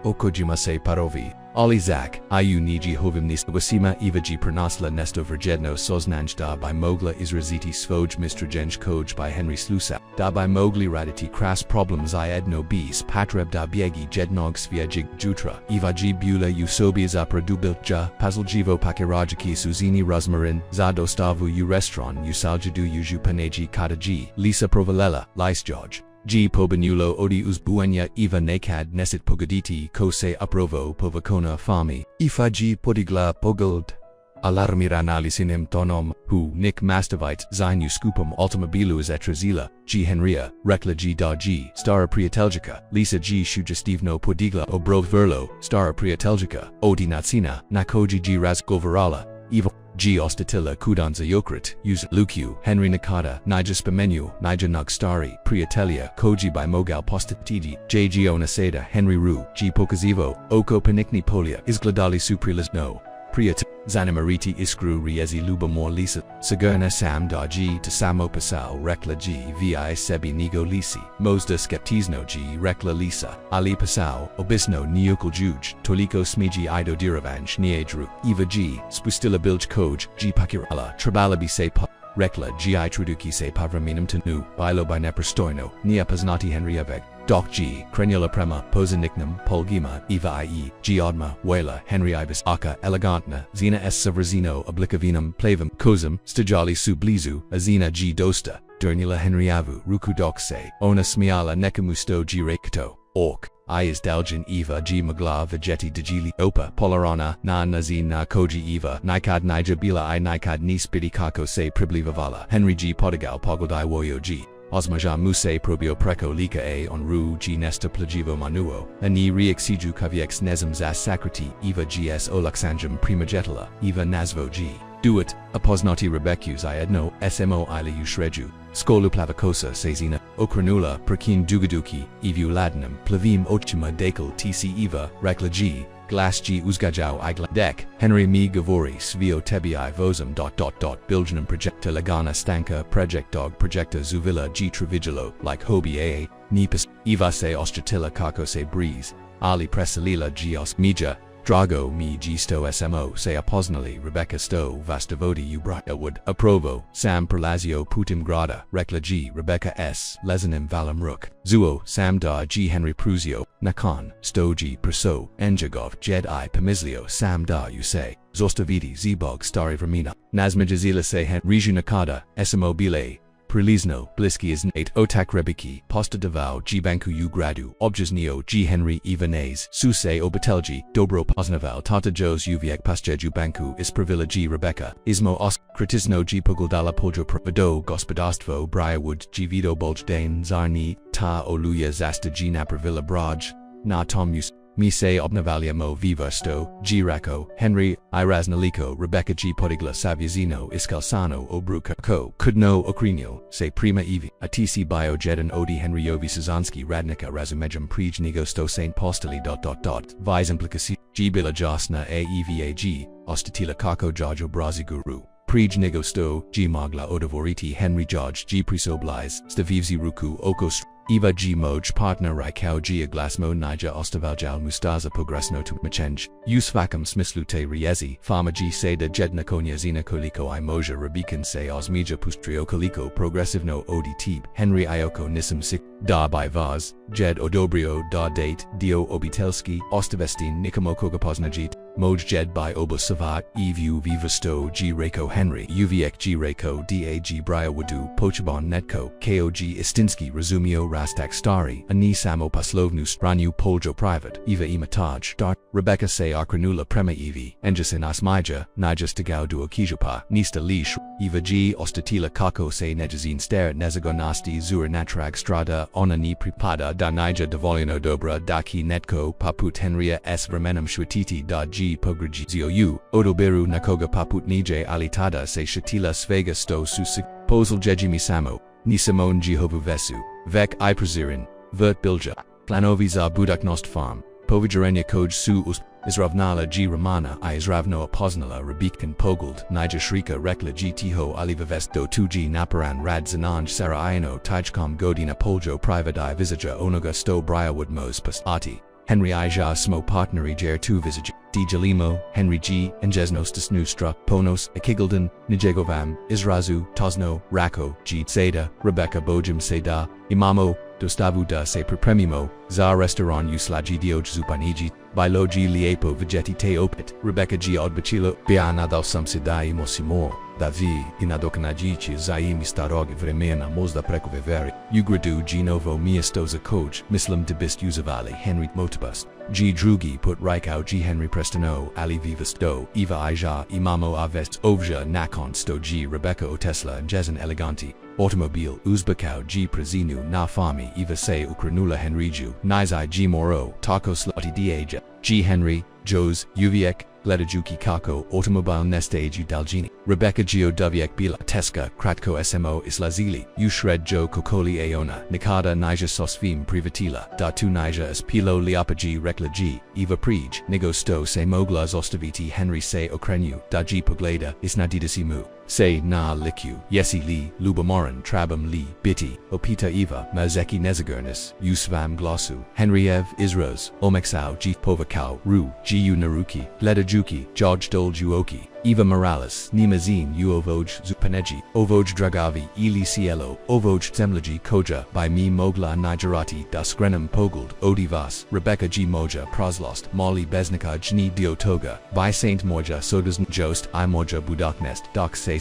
Okojimase Parovi, Ali Zak, Iu Niji Hovimnis Wasima Eva G Pernasla Nesto Verjedno Soznanjda by Mogla Izraziti Svoj Mistrajenj Koj by Henry Slusa, da by Mogli Raditi Kras Problems Iedno Bis Patreb da Biegi Jednog Sviajig Jutra, Eva G Bula Usobi Zapra Dubiltja, Pazaljivo Pakirajaki Suzini Rosmarin, Zadostavu U Restaurant Usaljadu Uju Paneji Kataji, Lisa Provalela, George. G Pobanulo Odi Uzbuenya Eva Nakad Nesit Pogaditi Kose Uprovo Povakona Fami, Ifa G Podigla Pogled. alarmiranalisinem tonom, hu nick mastavite zinu skupum automobilus etrezila, G Henria, rekla G da G, stara priateljica, Lisa G shugestivno podigla obrov verlo, stara priateljica, odi nacina, nakoji G razgovarala, Eva G ostatila kudanza yokrit, use Lukiu, Henry Nakata, Nija spamenu, Nija nugstari, priatelia, koji by mogal postatigi, JG onaseda, Henry Ru, G pokazivo, oko panikni polia, izgladali suprilizno, priat, zanimariti iskru riezi lubamor lisa, sagurna sam da G to samo pasal, rekla G vi sebi nigo lisi, mosda skeptizno G rekla lisa, ali pasal, obisno neokul juj, toliko smiji ido diravanj niedru, Eva G, spustila bilj koj, G pakirala, trabalabi se pa, rekla G I truduki se pavraminum tenu, bilo by neprostojno, nia paznati Henrieveg, Doc G, Crenula Prema, Posanignum, Polgima, Eva IE, G Odma, Wela, Henry Ibis, Aka, Elegantna, Zina S Savrazino, Oblicavinum, Plavum, Kozum, Stajali Sublizu, Azina G Dosta, Durnila Henriavu, Ruku Dokse, Ona Smiala Nekamusto G Rekto, Ork, I is Daljan Eva G Magla Vegeti Djili Opa, Polarana, Na Nazi Na Koji Eva, Nikad Nija Bila I Nikad Ni Spidi Kako Se Priblivavala, Henry G Podigal Pogodai Woyo G. Osmaja Muse Probio Preco Lika A on Ru G Nesta Plagivo Manuo, Ani Reexiju Kaviex Nezum Zas Sakriti, Eva GS Olaxanjum Primagetala, Eva Nazvo G. Duet, Aposnati Rebecus Iedno, SMO Ila Ushreju, Skolu Plavacosa Sezina, Okranula, Prakin Dugaduki, Evu Ladinum, Plavim Ochima Dakel TC Eva, Rekla G. Glass G Uzgajau Igla Dek, Henry Mi Gavori Svio Tebi I Vozum ... Biljanum Projecta Lagana Stanka Project Dog Projecta Zuvilla G Trevigilo, like Hobi A, Nipis, Ivase Ostratilla Kakose Breeze, Ali Presalila G Os Mija, Drago Mi G Sto Smo Se Aposnali Rebecca Sto Vastavodi Ubrata Wood, Aprovo, Sam Perlazio Putim Grada, Rekla G Rebecca S, Lezanim Valam Rook, Zuo, Sam Da G Henry Pruzio, Nakan, Sto G Perso, Enjagov Jed I Pamislio Sam Da Usay, Zostavidi Zebog Stari Vermina, Nazmajazila Se Hen Riju Nakada, Smo Bile, Prelizno, Bliski is Nate Otak Rebiki, Posta Davao G Banku U Gradu, Objas Neo G Henry Ivanese, Suse Obatelji, Dobro Poznaval Tata Jos Uviek Pasjeju Banku Ispravilla G Rebecca, Ismo Osk, Kritisno G Puguldala Poljo Vado Gospodarstvo Briarwood G Vito Buljdane Zarni, Ta Oluya Zasta G Napravilla Braj, Na Tomus, Mise Obnavalia Mo Viva Sto, G Rako, Henry, Iraznaliko, Rebecca G Podigla Saviazino Iscalsano Obruka Ko, Kudno Okrinio, Se Prima Evi, Atisi Bio Jedan Odi Henryovi Sazanski Radnika Razumejum Prijnigo Sto Saint Postali ... Vis Implicasi, G Bila Jasna Aevag, Ostatila Kako Jojo Braziguru. Prijnigo Sto, G Magla Odavoriti Henry George G Prisoblize, Stavivzi Ruku Okos. Eva G Moj partner Rekao G Aglasmo Nija Ostavaljal Mustaza Progresno to Machenj, Usvakam Smislute Riezi, Fama G Seda Jedna Konya Zina Koliko I Moja Rabikan Se Osmija Pustrio Koliko Progressivno Odi Tib, Henry Ioko Nisam Sik, Da by Vaz, Jed Odobrio Da Date, Dio Obitelski, Ostavestin Nikomoko Poznajit, Moj Jed by Obo Savat, Evu Vivasto G Rako Henry, Uviek G Rako DAG Briarwadu, Pochabon Netko, KOG Istinski Razumio Rastak Stari, Ani Samo Paslovnu Stranu Poljo Private, Eva Imataj, Dart, Rebecca Se Akranula Prema Evi, Enjasin Asmija, Nijas Tagau Duokijapa, Nista Lish, Eva G Ostatila Kako Se Nejazin Stare Nezagonasti Zur Natrag Strada, Onani Pripada Da Nija Devolino Dobra Daki Netko, Paput Henria S Vermenum Shwatiti Da G Pogriji Zio Odoberu Nakoga Paput Nije Alitada Se Shatila Svega Sto Susik, Posel Jejimi Samo, Nisamon Jehovu Vesu, Vek I Prazirin, Vert Bilja, Planoviza Budaknost Farm, Povijarenya Koj Su Usp, Izravnala G Ramana I Izravno Apoznala Rabikkan Pogled, Nija Shrika Rekla G Tiho Alivavesto 2G Naparan Rad Zananj Sara Ino Tajkom Godina Poljo Private I Visija Onoga Sto Briarwood Mos Pastati. Henry Ija Smo Partneri Jer 2 Visij, D Jalimo, Henry G, Enjesnostas Nustra, Ponos, Akigildan, Nijegovam, Izrazu, Tosno, Rako, G Zeta, Rebecca Bojim Seda, Imamo, Dostavuda Se Prepremimo, Za Restaurant Uslaji Dioj Zupaniji, Bilo G Liepo Vegeti Te Opit, Rebecca G Odbachilo, Bianadal Samsidai Mosimo, Davi, Inadokanajici Zaimi Starogi Vremena Mozda Preko Veveri. Ugradu G novo miastoza koj, Muslim debist uzavali Henry motabust. G drugi put rekao G Henry prestano ali vivas do, Eva ija imamo avest ovja nakon sto G Rebecca o Tesla jezen eleganti. Automobile Uzbekau G Prezinu na fami Eva se ukranula Henriju, Nizai G Moro, Taco Sloti Daja, G Henry, Jos, Uviek, Gledijuki Kako, Automobile Nestage Dalgini, Rebecca Gio Duviek Bila, Teska, Kratko Smo Islazili, Ushred Jo Kokoli Aona, Nikada Nija Sosfim Privatila, Datu Nija Espilo Liapaji Rekla G, Eva Prij, Nigo Sto Se Mogla Zostaviti Henry Se Okrenu, Daji Pogleda, Isnadidasimu. Say na liku, yesi li, lubamoran trabam li, biti, opita eva, mazeki nezagurnis, usvam glossu, Henriev Isros, omexau g povakau, ru, gu naruki, ledajuki, George doljuoki, Eva Morales, Nimazin uovoj zupaneji, ovoj dragavi, ili cielo, ovoj zemlaji koja, by me mogla nigerati, das grenum pogled, odivas, Rebecca G moja proslost, Molly Besnika jni diotoga, by Saint Moja sodas jost I moja budaknest, doc se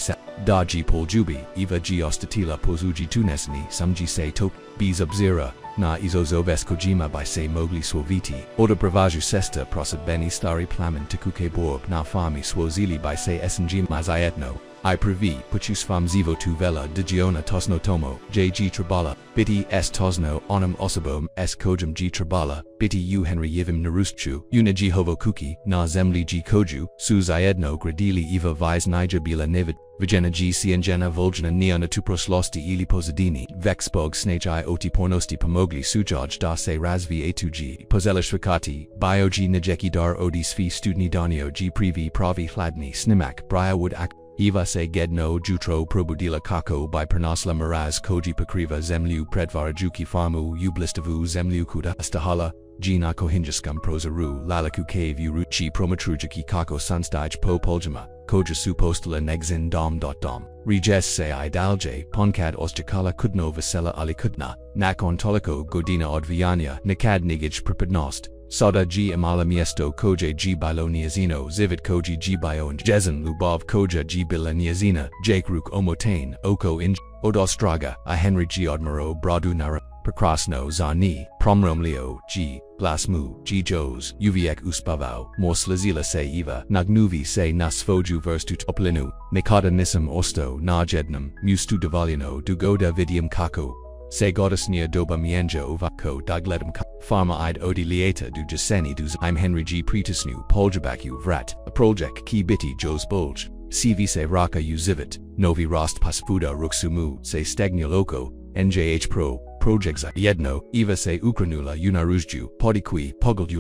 da G poljubi, Eva G ostatila pozuji tunesni, samji se top, b zera. Na izozoves kojima by se mogli suaviti, oda bravaju sesta prosad beni stari plamen tekuke borb na fami swazili by se SNG mazietno. I previ, puchus fam zivo tu vela digiona tosno tomo, JG trabala, biti s tosno onum osabom s kojum G trabala, biti u Henry yivim narustchu, una G hovo kuki, na zemli G koju, su zaedno gradili eva vis nija bila nevid. Vagena G siengena volgena neona tuproslosti ili pozadini, vexbog snage I oti pornosti pomogli sujaj da se razvi a2g, pozelishvikati, bio G najeki dar odi svi studni danio G privi pravi hladni snimak, briarwood ak. Eva se gedno jutro probudila kako by pernasla miraz koji pakriva zemliu predvarajuki farmu ublistavu zemliu kuda astahala, Gina kohinjaskam prosaru lalaku cave uruchi promatrujaki kako sansdaj po poljama, koja su postala negzin dom. Reges se I dalje, ponkad ostjakala kudno vesela ali kudna, nakon toliko godina odviania, nikad nigij pripadnost. Sada G amala miesto koja G bilo niazino zivit koji G bio and jezen lubov koja G bila niazina, Jake ruk omotain, oko inj, odostraga, a Henry G odmaro bradu nara, prekrasno zani, promromlio, G, glasmu, G jos, uviek uspavau, morslazila se eva, nagnuvi se nasfoju verstut oplinu, nikada nisam osto, najednum, mustu davalino dugoda vidium kako. Se godisnia doba mienja uvako dagledum ka. Pharma id odi lieta du jaseni dus I'm Henry G pretisnu poljabaku vrat, a proljek ki biti jos bolj. CV se raka uzivit, novi rost pasfuda ruksumu se stegnia loco, njh pro, projects jedno, eva se ukranula unarujju, podikui, pogled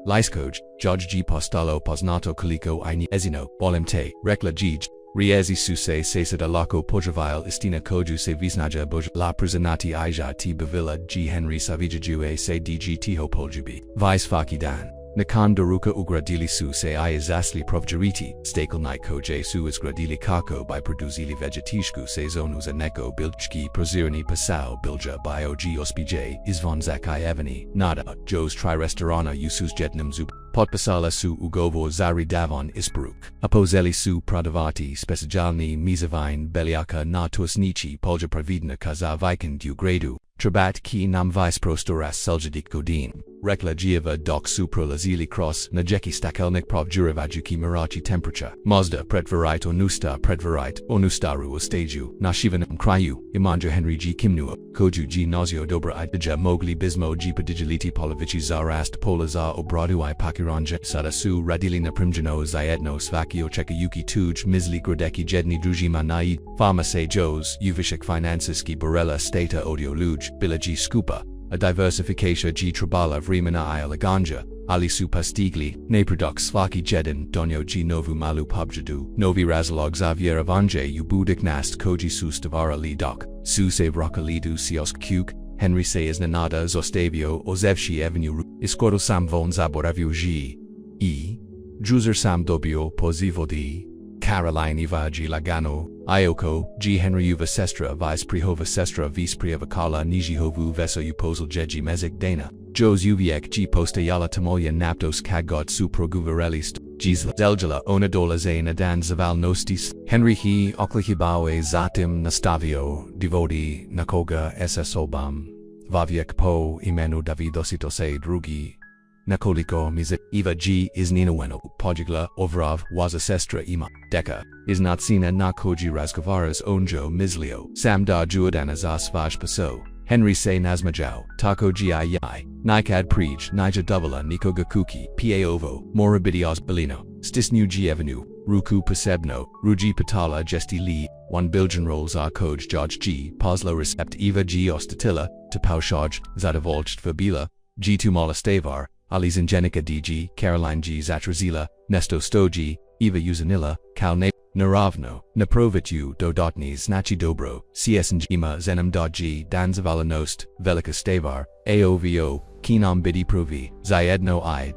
liskoj, Judge G postalo poznato koliko I ezino, bolemte, rekla gij. Riezi su se sesada lako pojavile istina koju se visnaja boj la prizanati ija ti bavila G Henry savijajue se dg tiho poljubi. Vis fakidan. Nakan daruka ugradili su se I izasli provjariti, stakelnai koje su izgradili kako by produzili vegetishku se zonu za neko biljčki prozirni pasao bilja bio G ospj, izvon zakai evani, nada, jos tri restaurana usus jetnum zup. Potpasala su ugovo zari davon isperuk. Apozeli su pradavati specijalni mizavine beliaka na tuasnici polja pravidna kaza vikend u gradu. Trabat ki nam vis prostoras seljadik godin. Rekla gieva dok su prolazili cross najeki stakelnik prov juravajuki mirachi temperature. Mazda pretvarite o nustaru o staju. Nashivanam kryu, imanja Henry G kimnuo. Koju G nauseo dobra idija mogli bismo G padijaliti polovici zarast polaza obradu I pakiranja sada su radilina primjano zaedno svakio chekayuki tuj misli gradeki jedni drujima naid. Fama se jos, uvishik finansiski borella stata audio luj, bilaji skupa. A diversification G trabala vrimana I eleganja, ali su pastigli, ne produx svaki jedin, donio G novu malu pubjadu, novi razlog Xavier avanje u budik nast koji su stavara li dok, su se vrokalidu siosk kuk, Henry se iznenada zostavio ozevshi avenue, iskoro sam von zaboravio G. Juzer sam dobio pozivodi, Caroline Ivaji Lagano, Ioko, G Henry uva sestra vis prihova sestra vis priavakala nijihovu veso upozil jeji mezik dana. Jos uviek G posta yala tamoya naptos kagot su proguvarelist. Gisla Zeljala Onadola Zaina Dan Zavalnostis Henry He Oklihibawe Zatim Nastavio Devoti Nakoga Ss Vaviek Po Imenu Davidositose Drugi Nakoliko Mize Eva G is Ninaweno Pojigla Ovrov was a sestra ima Deka is Natsina Nakoji Razgovaras Onjo Mislio Samda Juadana Zasvaj Paso Henry Se Nazmajau Tako Gi Nikad Prij Nija Dovala Niko Gakuki Paovo Morabidios Belino Stisnu G Avenue Ruku Pasebno Ruji Patala Jesti Li 1 Biljan Rolls R Koj George G Poslo Recept Eva G Ostatilla Tapaushaj Zadavolcht Verbila G2 Molastavar Ali Zinjenica DG Caroline G Zatrazila Nesto Stoji Eva Uzanilla Kalne Naravno Naprovitu Dodotni Znachi Dobro CS Ima Zenem G Danzavalanost Velika Stavar AOVO Kinam Bidi Provi Zayedno I.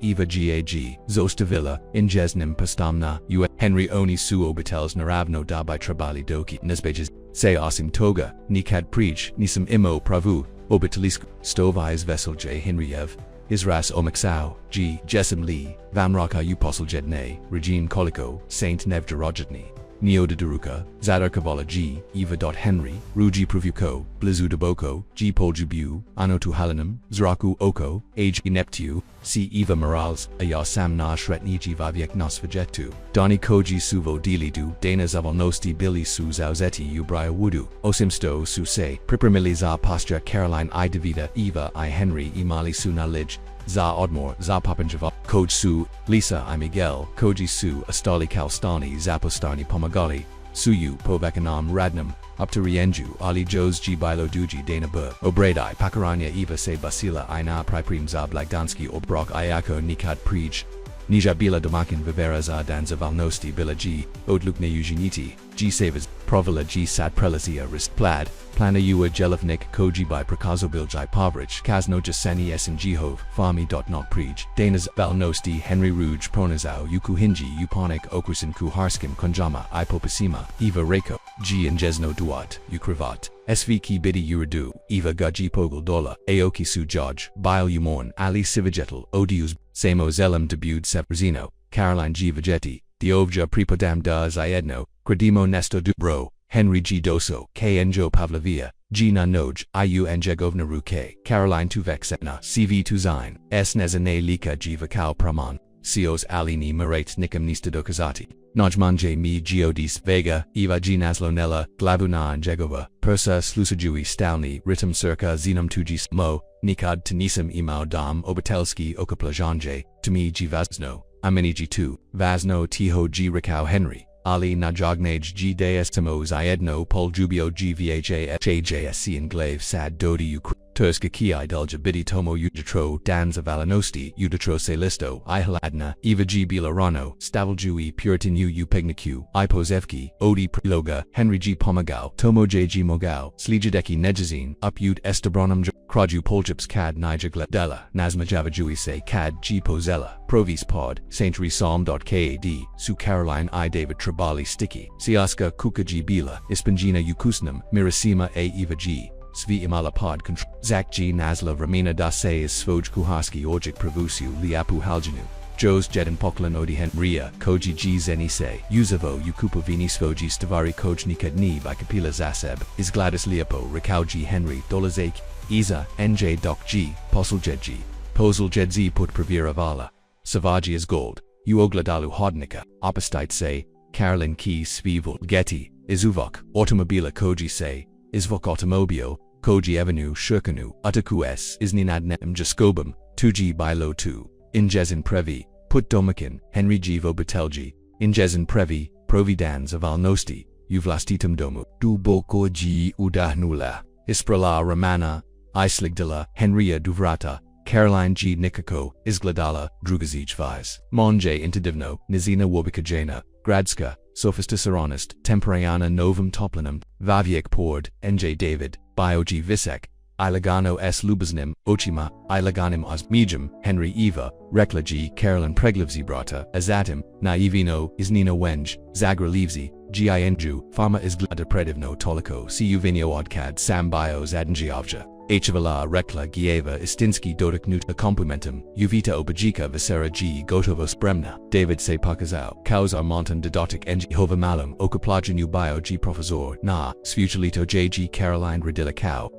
Eva Gag Zostavilla Injesnim Pastamna U. Henry Oni Su Obitels Naravno Dabai Trabali Doki Nesbejes Se Asim Toga Nikad Prij Nisam Imo Pravu Obitalisku Stovais Vessel J. Henryev Isras Omixau, G. Jessim Lee, Vamraka Uposel Jedne, Regine Koliko, Saint Nevdarojitni, Neodaduruka, Zadarkavala G. Eva. Henry, Ruji Pravuko, Blizu Deboko, G. Poljubu, Anotu Halanum, Zraku Oko, Age Neptu, C. Eva Morales, Ayasam Na Shretniji Vaviek Nosvajetu, Doni Koji Suvo Dilidu, Dana Zavalnosti Billy Su Zauzeti Ubraya Wudu, Osimsto Su Se, Pripramili Za Pasture Caroline I. Davida, Eva I. Henry Imali Su Nalij, Za Odmore, Za Papanjava, Koj Su, Lisa I. Miguel, Koji Su, Astali Kalstani, Zapostani Pomagali, Suyu, Povakanam Radnam, Uptarienju, Ali Jos G. Bilo Duji Dana Bur, Obradai, Pakaranya Eva Se Basila Ina Priprim Za Blagdanski Obrok Ayako Nikad Prij, Nija Bila Domakin Vivera Za Danza Valnosti Bila G. Odlukne Ujiniti, G. Savers, Provila G. Sat Prelazia Rist Plad, Plana Ua Jelevnik Koji by Prakazo Biljai Pavrich, Kazno Jaseni Essen Jehov, Fami. Not Prij, Danas Valnosti Henry Ruj Pronazau Yukuhinji Uponik Okrusin Kuharskim Konjama Ipopasima, Eva Reko, G. and Jesno Duat, Ukrivat. SV Ki Bidi Uradu, Eva Gaji Pogle Dola, Aoki Su Jaj, Bile Umorn, Ali Sivajetal, Odius, Samo Zelam Debud Seprazino, Caroline G. Vegeti, Diovja Pripodam da Zayedno, Credimo Nesto Dubro, Henry G. Doso, K. Enjo Pavlovia, G. Noj, Iu Enjegovna Ruke, Caroline Tuvexetna, CV Tuzine, S. Nezane Lika G. Vakau Praman, Cios Alini Marate Nikam Nistadokazati. Najmanje mi Geodis Vega, Eva G. Naslonella, Glavuna Anjegova, Persa Slusajui Stalni, Ritam Circa Zenum Tujis Mo, Nikad Tanisam Imao Dam Obatelski Okaplajanje, Tumi G. Vazno, Amini G2, Vazno Tiho G. Rekao Henry, Ali Najognage G. Deestimo Zayedno Poljubio G. Vha HJSC Englave Sad Dodi Ukr. Turska ki idulja bidi tomo uditro danza valanosti uditro se listo ihaladna eva g bilarano staveljui puritan u pegnaku ipozevki odi priloga Henry G pomagao tomo j g mogao slijadeki nejazine uput estabronum kraju poljips cad nijagledela nazma javajui se cad g pozella provis pod saint resalm.kad su Caroline I. David Trabali sticky siaska kuka g bila ispangina ukusnum mirasima a eva g Svi imala pod control. Zak G. Nazla Ramina Dase is Svoj Kuhaski Ojik Pravusiu Liapu Haljanu. Jos Jedan Poklan Odihen Ria, Koji G. Zenise, Uzavo Ukupovini Svoji Stavari Koj Nikadni by Kapila Zaseb, is Gladys Leopo, Rakau G. Henry, Dolazake, Iza, NJ Doc G. Posel Jed G. Posel Jed Z Put Pravira Vala. Savaji is Gold, Uogladalu Hodnika, Opostite say, Carolyn Key Svivul Getty, Izuvok, Automobila Koji say, Izvok Automobile, Koji Avenue Shurkanu, Utaku S. Isninadnem Jaskobum, 2G Bilo 2, Injezin Previ, Put Domakin, Henry G. Vobitelji, Injezin Previ, Providans of Alnosti, Uvlastitum Domu, Duboko G. Udahnula, Isprala Ramana, Isligdala, Henria Duvrata, Caroline G. Nikako, Izgladala, Drugazij Vise, Monje Intidivno, Nizina Wobikajena, Gradska, Sophistus Aronist, Temperayana Novum Toplanum, Vaviek Pord, NJ David, Biogi Visek, Ilagano S. Lubaznim, Ochima, Ilaganim Osmijum, Henry Eva, Rekla G. Carolyn Preglivzibrata, Azatim, Naivino, Isnino Wenj, Zagra Levzi, Ginju, Pharma Izglada Predivno Toliko, Cu Vinio Odcad Sam Bio Zadanjiovja. Hvala rekla gieva istinski dotaknuta komplimentum, uvita obajika visera g gotovo spremna. David se pakazao, kauzar montan dodotic ng Jehova malum okaplajanu bio g professor na, sfuchalito jg Caroline Radilikau,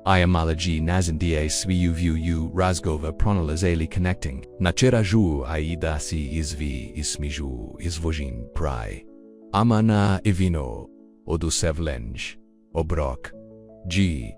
Ayamala g nazandia sviu vu razgova pronalizali connecting, nachiraju aidasi izvi ismiju izvojin prai. Amana ivino, odusevlenj, obrok, g.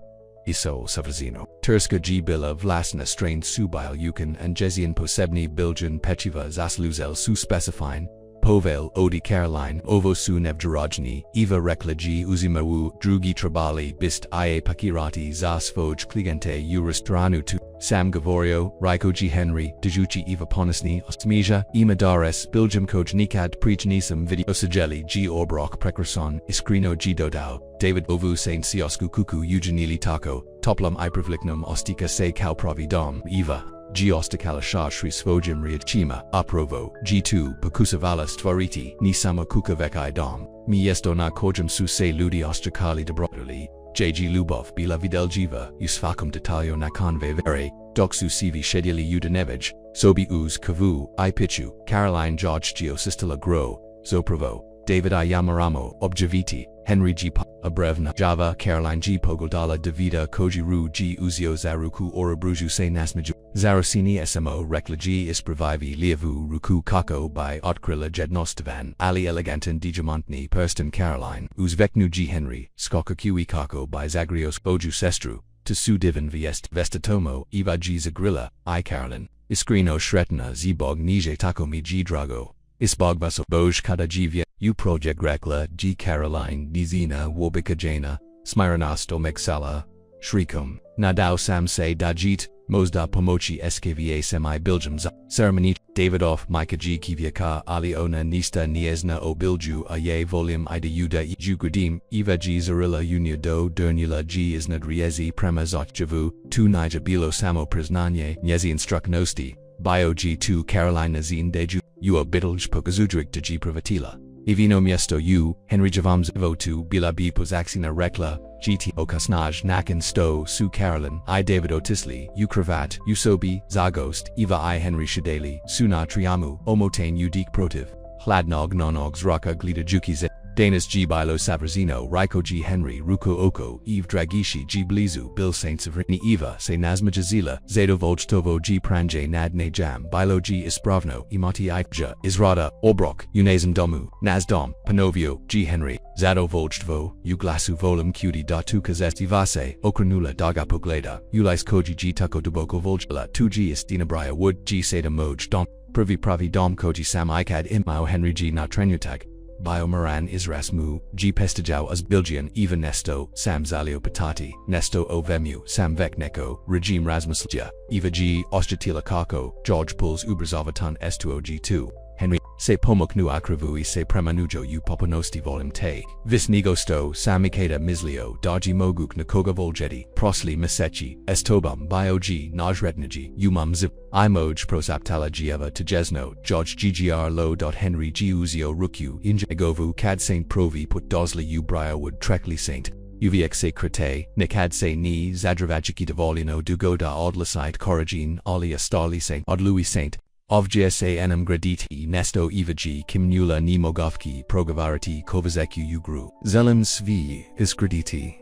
Iso Savrzino. Turska G Bila Vlasna strained Subil Yukon and Jezian Posebni Biljan Pechiva Zasluzel Su Specifine, Povel Odi Caroline Ovo Su Nevjarajni, Eva Rekla G Uzimawu, Drugi Trabali Bist Ie Pakirati Zasfoj Kligente Uristranu tu, Sam Gavorio, Raiko G Henry, Dejuchi Eva Ponisni, Ostmija, Imadares, Biljam Koj Nikad Preachnisam Video Sajeli G Orbrok Prekrson, Iskrino G Dodao, David Ovu Saint Siosku Kuku Eugenili Taco, Toplam Ipravliknum Ostika Se Kau Providom, Eva. G Ostakala Shah Shri Svojim Riachima, Aprovo, G2, Pakusavala Stvariti, Nisama Kukavekai Dom, Miesto na Kojam Su Se Ludi Ostakali Dobrotuli, JG Lubov Bila Videl Jiva, Usfakum Detalio Nakonve Vere, Doksu Sivi Shedili Udanevij, Sobi Uz Kavu, I Pichu, Caroline George Geosistela Gro, Zoprovo, David I Yamaramo, Objaviti, Henry G. Abrevna, Java, Caroline G. Pogoldala Davida Kojiru G. Uzio Zaruku Orabruju Se Nasmaju, Zarosini Smo Rekla G. Ispravivi Liavu Ruku Kako by Otkrila Jednostavan, Ali Elegantan Dijamontni Perston Caroline, Uzveknu G. Henry, Skoka Kiwi Kako by Zagrios Boju Sestru, Tasu Divan Viest Vestatomo, Eva G. Zagrilla, I. Caroline, Iskrino Shretna Zbog Nije Takomi G. Drago. Isbogvaso Boj Kada Gvia, U Project Rekla, G Caroline, Dizina, Wobika Jana, Smyranasto Meksala, Shrikum, Nadao Sam Se Dajit, Mozda Pomochi Skva Semi Biljams, Ceremony, Davidoff Mika G Kiviaka, Aliona Nista Niesna O Bilju, Aye Volume Ida Yuda Jugudim, Eva G Zarilla Unia Do Dernula G Isnad Riezi Premazot Javu, Tu Nija Bilo Samo Priznanye, Nyezi Instruct Nosti, Bio G2 Caroline Nazin Deju. U Bitlj Pokazudrik de G Privatila. Ivino Miesto U, Henry Javams Votu Bila B Pozaxina Rekla, GT Okasnaj Nakin Sto Su Carolyn, I David Otisli, U Cravat, Usobi, Zagost, Eva I Henry Shadeli, Suna Triamu, Omotane Udik Protiv, Hladnog Nonogs Raka Glida Jukiz. Danis G. Bilo Savrazino, Raiko G. Henry, Ruko Oko, Eve Dragishi G. Blizu, Bill Saint Savrini Eva, Se Nazma Jazila, Zado Voljtovo G. Pranje Nadne Jam, Bilo G. Ispravno, Imati Ipja, Izrada, Obrok, Unazim Domu, Nazdom, Panovio, G. Henry, Zado Voljtvo, Uglasu Volum Cutie Datu Kazesti Vase, Okranula Daga Pogleda, Ulais Koji G. Tuko Duboko Voljla, 2G. Istinabria Wood G. Seda Moj Dom, Pravi Dom Koji Sam Ikad Imao Henry G. Na Trenutag. Biomaran Israsmu, G. Pestajau as Bilgian Eva Nesto, Sam Zalio Patati, Nesto O Vemu, Sam Vekneko, Regime Rasmuslja, Eva G. Ostjatila Kako, George Pulls Ubrazovatan S2O G2, Henry, Se Pomoknu Akravui Se Premanujo U Poponosti Volume Te, Vis Nigosto, Samikeda Mislio, Daji Moguk Nakoga Voljeti, Prosli Misechi, Estobam Bio G. Najretnaji, Umum Zip, Imoj Prosaptala Gieva Tejesno, George GGR Lo. Henry G. Uzio Rukyu, Injagovu Cad Saint Provi Put Dosli U Briarwood Trekli Saint. UVXA Crete, Nikad Se Ni, Zadravajiki Devolino Dugoda Odlasite Corrigine, Alia Starli Saint, Odlui Saint. Ovgsa enam graditi nesto Ivaji Kimnula Nimogovki Progavarati Kovazeku Ugru. Zelim Svi Isgraditi.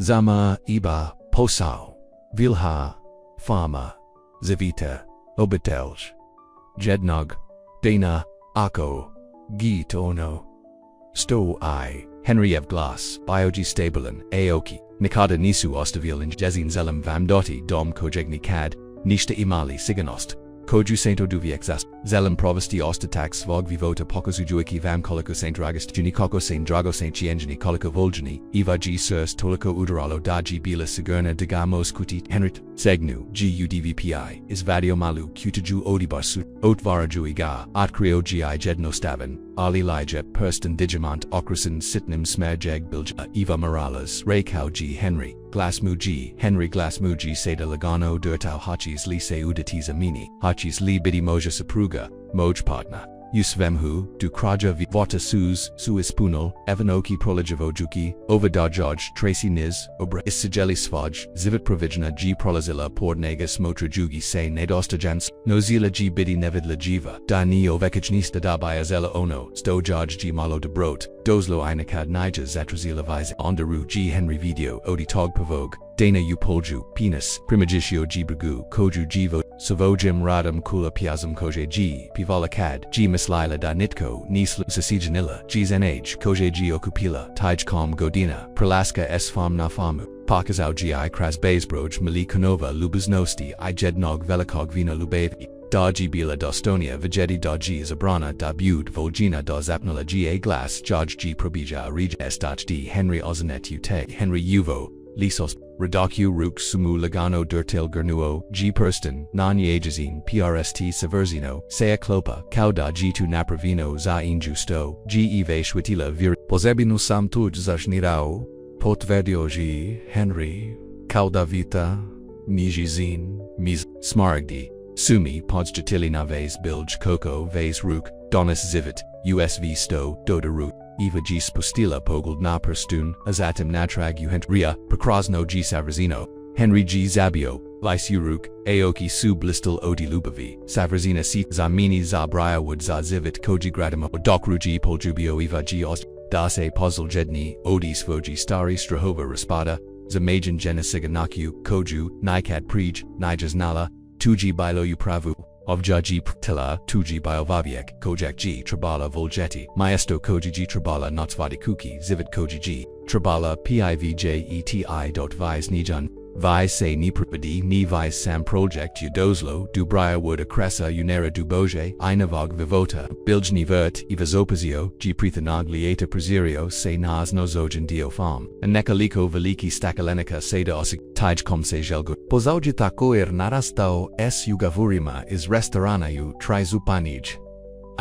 Zama Iba Posau. Vilha. Fama. Zavita. Obitelj. Jednog. Dana. Ako. Git Ono. Sto I. Henry Ev Glass. Biogi Stabelen. Aoki. Nikada Nisu Ostavil in Jezin Zelim Vamdoti Dom Kojegni Kad. Nishta Imali Siganost. Koju Sainto Duviexas, Zelim Provosti Ostatax Svog Vivota Pokozujuiki Vam Koliko Saint Dragist Junikoko Saint Drago Saint Chiengini Koliko Voljani, Eva G. Sirs Toliko Udaralo Daji Bila Sigurna Degamos Kuti Henrit, Segnu, GUDVPI, Isvadio Malu Kutaju Odibarsu, Otvaraju Iga, Atkrio Gi Jednostavan, Ali Lijep Perston Digimont Okrasin Sitnim Smerjeg Bilja, Eva Morales, Rekao G. Henry. Glasmuji, Henry Glasmuji Seda Lagano Durtau Hachis Lise Udatiza Mini, Hachis Li Bidi Moja Sapruga, Moj Partner, Usvemhu, du kraja vota sus, ispunal, evanoki prolijevojuki, ovadajaj tracy niz, obra issigeli svaj, zivit provigna g prolazilla pordnegas motrajugi se nedostajans, nozila g bidi nevidla jiva, da ni ovekajnista da biazella ono, stojaj g malo de brot, doslo inakad nijas zatrazila vise ondaru g Henry video odi tog pavog, dana upolju, penis, primagitio g brigu, koju jivo, savojim radam kula piazam koje g, pivala kad, g mislila da nitko, nislu sasijanilla, g zenage, koje g okupila, tijkom godina, pralaska s fam na famu. Pakazau gi kras bazbroj mali konova lubaznosti I jednog velikog vina lubavi. Da gi bila dostonia vegeti da gi zabrana da bud volgina da zapnula ga glas jaj gi probija rij estach d Henry ozanet ute Henry uvo, lisos, redocu ruk sumu lagano durtil gernuo, g perston, non yajazine prst severzino, sea clopa, cauda g tu napravino za injusto, g eve shwitila vir, pozebinu sam tuj zashnirao, potverdio g Henry, cauda vita, nijizin, mis, smaragdi, sumi podsjatili naves bilj coco vase ruk, donis zivit, usv sto, dodaru, eva g spostila pogled na perstun, azatim natrag uhent ria, prekrasno g savrazino, Henry g zabio, lice uruk, aoki su blistal odi lubavi, savrazina si zamini za briarwood za zivit koji gradimo, dokru g poljubio eva g ost, dase puzzle jedni, odi svoji stari strahova raspada, zamajan genesiganakyu, koju, nikad prij, nijas nala, tuji bilo upravu, ovja g ptila, tuji biovaviek, kojak g trabala volgeti, maesto koji g trabala notsvadi kuki, zivit koji g, trabala pivjeti.vi nijan, vi se ni pripadi ni vi sam project udoslo, du briarwood acressa unera du boje, inavog vivota, biljni vert, evazopazio, g prithanog lieta presirio se nas nozogen dio fam, anekaliko veliki stakalenica seda osik, tijkom se jelgo. Pozaujitako narastao s ugavurima is restauranayu trizupanij.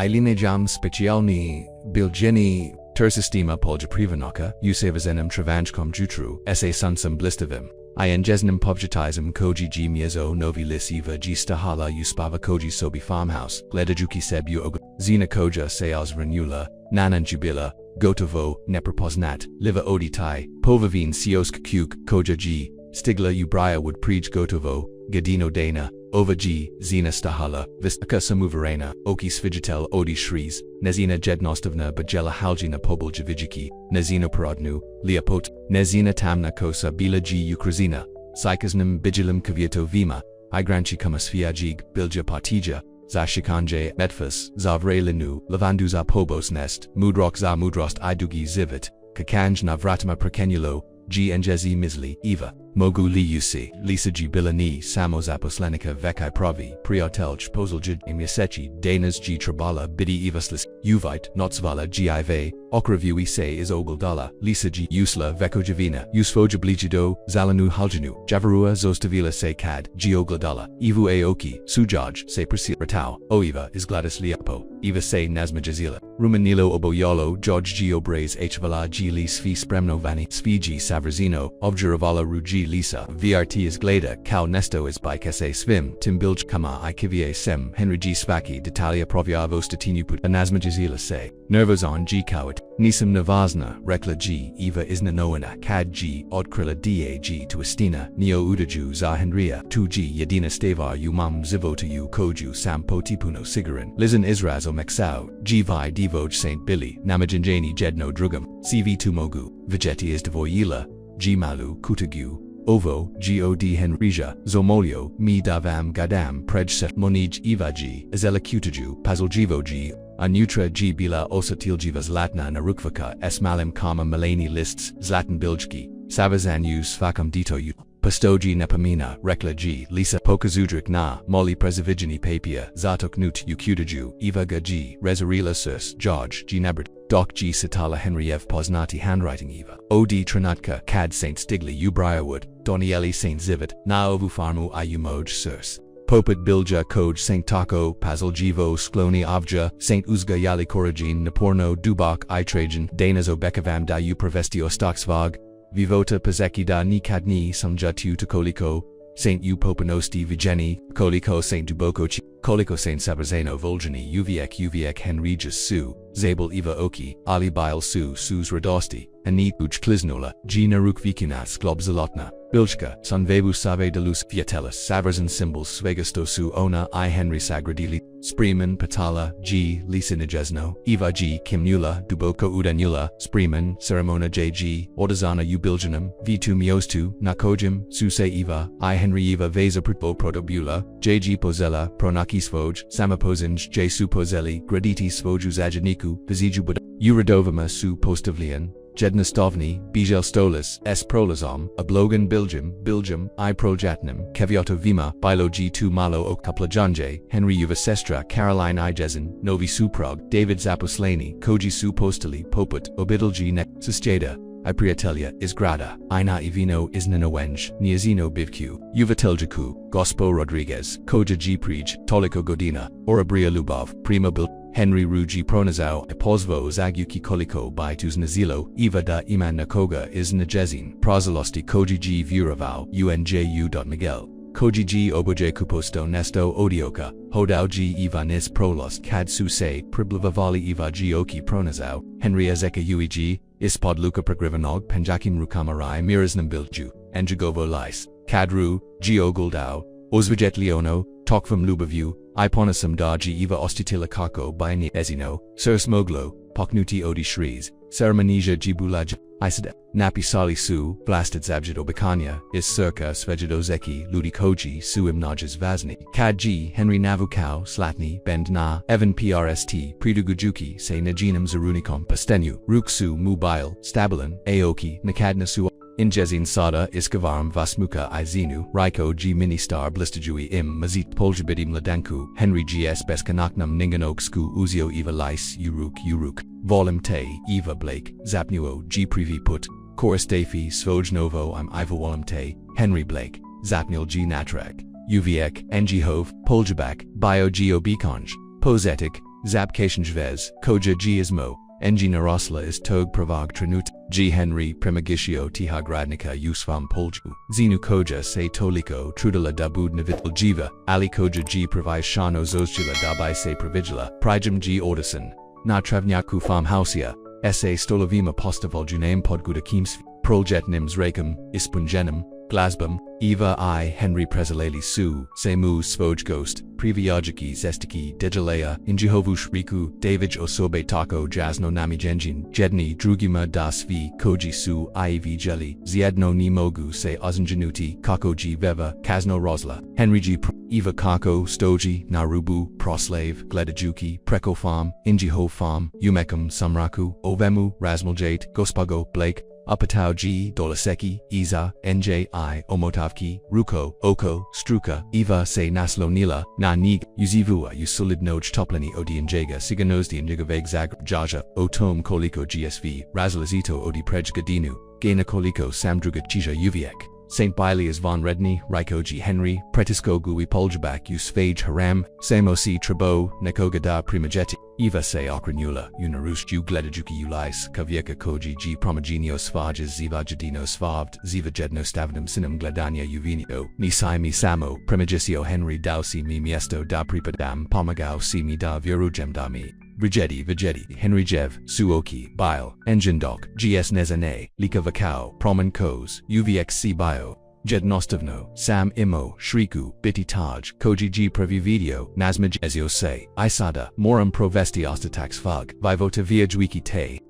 Ilinejam specialni biljeni tersistima poljaprivanoka, usevazenem travanchkom jutru, sa sunsum blistavim. I enjesnim povjatizem koji g miezo novi lisiva g stahala uspava koji sobi farmhouse, gledajuki seb u zina koja seas renula, nanan jubila, gotovo, neprepoznat, liva oditai, povavin siosk kuk, koja g, stigla ubriarwood prij gotovo, gadino dana, ova g, zina stahala, vistaka samuverena, oki svigitel odi shries, nezina jednostovna bajela haljina poboljavijiki, nezina parodnu, liapot, nezina tamna kosa bila g ukrazina, psychasnim bigilim kavieto vima, igranchi kamasfiajig, bilja patija, zashikanje metfas, zavre linu, lavandu za pobos nest, mudrok za mudrost idugi zivit, kakanj navratma prekenulo, g enjezi misli, eva, mogu li usi, lisa g bilani, samozaposlenica vekai pravi, priotelj pozeljid imyasechi, danas g trabala bidi evaslis, uvite, notsvala giv, okravui se is oguldala, lisa g usla vekojavina, usfojablijido, zalanu haljanu, javarua zostavila se kad, g ogladala, evu aoki, sujaj, se persi ratao, oeva is gladys liapo, eva se nazmajazila, rumanilo oboyalo, george g obres hvala g li sfi spremnovani, sfi g savrazino, objaravala rugi lisa, vrt is gleda, kao nesto is bike se svim, timbilj kama I kivie sem, Henry g svaki, detalia proviavo statinuput, anazmajazila se, nervozon g kawit, nisam navazna, rekla g, eva isna noana, kad g, odkrila dag to estina, neo udaju za Henria, tu g yadina stavar umam zivota u koju sam potipuno sigarin, lizan israzo mexau, g vi divoj St. Billy, namajanjani jedno drugam, cv tu mogu, vegeti is devoyila, g malu kutagu, ovo, god henrija, zomolio, mi davam gadam predset monij evaji, azelakutaju, pazoljivoji, anutra g bila osatiljivas latna narukvaka s malim kama malani lists, zlatan biljki, savazanus fakam ditoju, pastoji nepamina, rekla g, lisa pokazudrik na, moli prezavijani papia, zatok nut ukutaju, evaga g, rezarila sus, George g nebert, doc g sitala Henriev poznati handwriting eva, od tranatka, kad St. Stigli ubriarwood, donieli St. Zivit, na ovu farmu iumoj sus. Poput bilja koj St. Taco, pazoljivo skloni avja, St. Uzga yali korajin naporno dubak I trajan, danazo bekavam da u pravestio stoksvag, vivota pazeki da nikadni samjatu tokoliko, Saint U Popanosti Vigeni, Koliko Saint Dubokochi, Koliko Saint Sabrazano Volgini Uviek Henrigus Su, Zabel Eva Oki, Ali Bile Sus Radosti, Anit Uch Kliznula, Gina Rukvikinas Globzalotna, Bilchka, Sanvebu Save de Luz Fiatelis Savrazan Symbols Svegastosu Ona I Henry Sagradili, Spreeman Patala, G. Lisa Nijesno, Eva G. Kimnula, Duboko Udanula, Spreeman, Ceremona JG, Ordazana U Biljanum, V2 Miostu, Nakojim, Suse Eva, I Henry Eva Veza Prutvo Protobula, JG Pozella, Pronaki Svoj, Samapozinj, J Su Pozeli, Graditi Svoju Zajaniku, Viziju Buda, Uradovama Su Postavlian, Jednostovni, Bijel Stolis, S. Prolazom, Oblogan Biljam, I Proljatnim, Kevioto Vima, Bilo G2 Malo Okaplajanje, Henry Uva Sestra, Caroline Ijezin, Novi Suprog, David Zaposlani, Koji Su Postali, Poput, Obidal G. Nek, Susteda, I Priatelia, Isgrada, Ina Ivino Isnanowenj, Niazino Bivku, Uvateljaku, Gospo Rodriguez, Koja G. Prij, Toliko Godina, Orabria Lubov, Prima Bil, Henry Ruji Pronazao, Epozvo Zaguki Koliko Bitus Nazilo, Eva da Iman Nakoga is Najezin, Prozalosti Koji G. Vuravao, UNJU. Miguel, Koji G. Oboje Kuposto Nesto Odioka, Hodao G. Ivanis Prolos Kad Suse, Priblavavali Eva G. Oki Pronazao, Henry Ezeka UEG, Ispod Luka Progrivanog Penjakim Rukamarai Miraznam Bilju, Enjagovo Lice, Kadru, G. Oguldao, Ozvijet Leono, Tokvam Lubaview, Iponasam Daji Eva Ostitila Kako Baini Ezino, Sirs Moglo, Poknuti Odi Shrees, Ceremonesia Jibulaj, Isada, Napi Sali Su, Blasted Zabjid Obakanya, Is Circa Svejido Zeki, Ludi Koji, Suim Najas Vazni, Kad G, Henry Navukau, Slatni, Bend Na, Evan PRST, Pridugujuki, Se Najinam Zarunikom Pastenu, Ruksu Mubile, Stabilan, Aoki, Nakadna Su. Injezin Sada Iskavaram Vasmuka Izinu, Raiko G Ministar Blistajui Im Mazit Poljabidim Ladanku, Henry GS Beskanaknam Ninganok Sku Uzio Eva Lice Uruk, Volim Te, Eva Blake, Zapnuo G Privi Put, Chorus Dafi Svoj Novo I'm Iva Wolim Te, Henry Blake, Zapnil G Natrak, Uviek, NG Hove, Poljabak, Bio G Obikonj, Posetic, Zapkationjvez, Koja G Ismo, NG Narosla is Tog Pravag Tranut, G Henry Primagishio Tihagradnika Usvam Polju, Zinu Koja Se Toliko Trudala Dabud Navital Jiva, Ali Koja G Pravai Shano Zozjila Dabai Se Pravigila, Prijam G Ordison, Na Travnyaku Farmhousia, S.A. Stolovima Postaval Junaim Podguda Kimsv, Proljet Nims Rakam, Ispunjenum, Glasbam, Eva I. Henry Prezaleli Su, Semu Svoj Ghost, Privyajaki Zestiki, Dejalea, Injihovush Riku, David Osobe Tako Jasno Nami Genjin, Jedni Drugima Das V, Koji Su, Iv Jelly, Ziedno Ni Mogu Se Ozanjanuti, Kakoji Veva, Kazno Rosla, Henry G. Eva Kako, Stoji, Narubu, Proslave, Gledajuki, Preko Farm, Injiho Farm, Umekam Samraku, Ovemu, Razmaljate, Gospago, Blake, Apatau G, Dolaseki, Iza, NJI, Omotavki, Ruko, Oko, Struka, Eva Se Naslo Nila, Na Nig, Uzivua Usulid Noj Toplani Odi Njega Siganosdi Njigaveg Zag, Jaja, Otom Koliko GSV, Razalazito Odi Prej Gadinu, Gena Koliko Samdruga Chija Uviek. St. Bilias von Redney, Raiko G. Henry, Pretisko Gui Poljabak Usfage Haram, Samosi Trabo, Nekogada Primageti, Eva Se Okranula, Unarush Ju Gledajuki Ulais, Kavyeka Koji G. Promagenio Svajas Ziva Jadino Svavd, Ziva Jedno Stavnum Sinum Gledania Uvinio, Nisai Mi Samo, Primagisio Henry Dausi Mi Miesto da Pripadam, Pomagao Si Mi da Virujem da Mi. Vigedi, Henry Jev, Suoki, Bile, Engine Doc, GS Nezane, Lika Vakao, Proman Kos, UVXC Bio, Jed Nostovno, Sam Imo, Shriku, Biti Taj, Koji G Pravi Video, Nazmaj Ezio Se, Isada, Moram Provesti Ostatax Fug, Vivota Viajwiki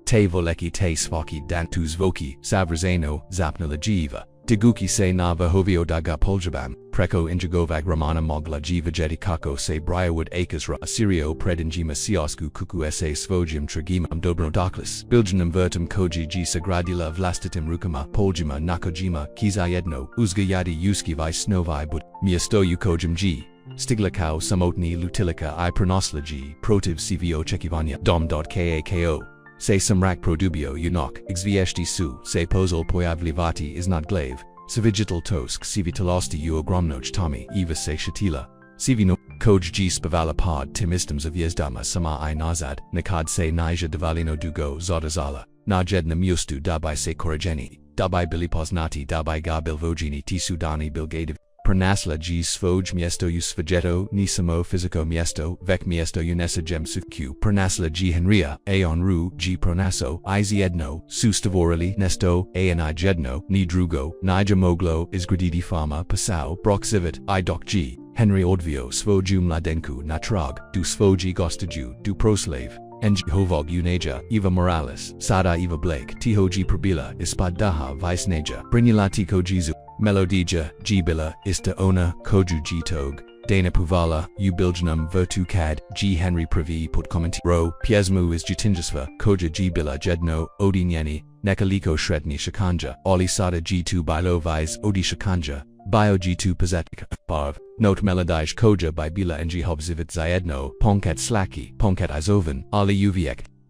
Te Voleki Te Svaki Dantus Voki, Savrazano, Zapna Lajiva. Diguki Se Na Vahovio Daga Poljabam, Preko Injagovag Ramana Mogla Jiva Jeti Kako Se Briarwood Akasra Asirio Predinjima Siosku Kuku Se Svojim Tragima Dobro Doklis, Biljanum Vertum Koji G Sagradila Vlastitim Rukama Poljima Nakojima Kizayedno, Uzgayadi Yuski Vi Snovi Bud, Miasto Ukojim G. Stiglakau Samotni Lutilika I Pronosla G, Protiv CVO Chekivanya Dom.kako. Se samrak produbio unok, xvieshti su, se pozol poyavlivati is not glaive, savigital tosk civitalosti u ogromnoch Tommy, eva se shatila, civino, koj g spavala pod timistems of yezdama sama I nazad, nakad se nija devalino dugo zodazala, najedna mustu dabai se korajeni, dabai bilipoznati dabai ga bilvogini tisudani bilgadiv, pernasla g svoj miesto u svegeto ni samo fisico miesto vec miesto unesa gem su q pernasla g henria on ru g pronaso izedno su stavorali nesto ani jedno ni drugo nija moglo izgradidi fama pasao broxivit I doc g Henry odvio svojum ladenku natrag du svoji gostaju du proslave Ng hovog unaja Eva Morales Sada Eva Blake Tihoji Probila Ispad Daha Vice Naja Brinilati Kojizu Melodija Gbila Ista Ona Koju G Tog Dana Puvala U Biljanum Vertu Cad G Henry Pravi Put Commenti Ro Piesmu is Jitinjasva Koja Gbila Jedno Odinyani Nekaliko Shredni Shakanja Oli Sada G2 Bilo Vise Odi Shakanja Bio G2 Pazatika Barv Note Melodij Koja by Bila Ng Hobzivit Zaedno Ponkat Slaki Ponkat Izovan Ali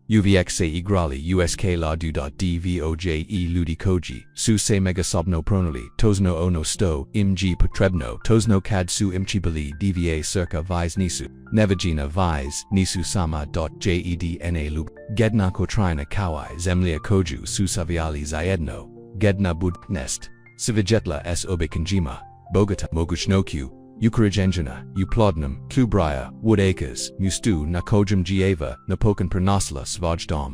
Uvek se igrali usk la du.dvoje ludi koji su se megasobno pronali tosno ono sto img potrebno tosno kad su imchibili dva circa vise nisu nevagina vise nisu sama.jedna lub gedna kotrina kawai zemlia koju su saviali zaedno gedna bud nest Sivijetla s obikanjima Bogota moguchnoku Ukarajanjana, Uplodnum, Klubraya, Wood Acres, Mustu na Kojum Gieva, Napokan Pernasla Svajdom.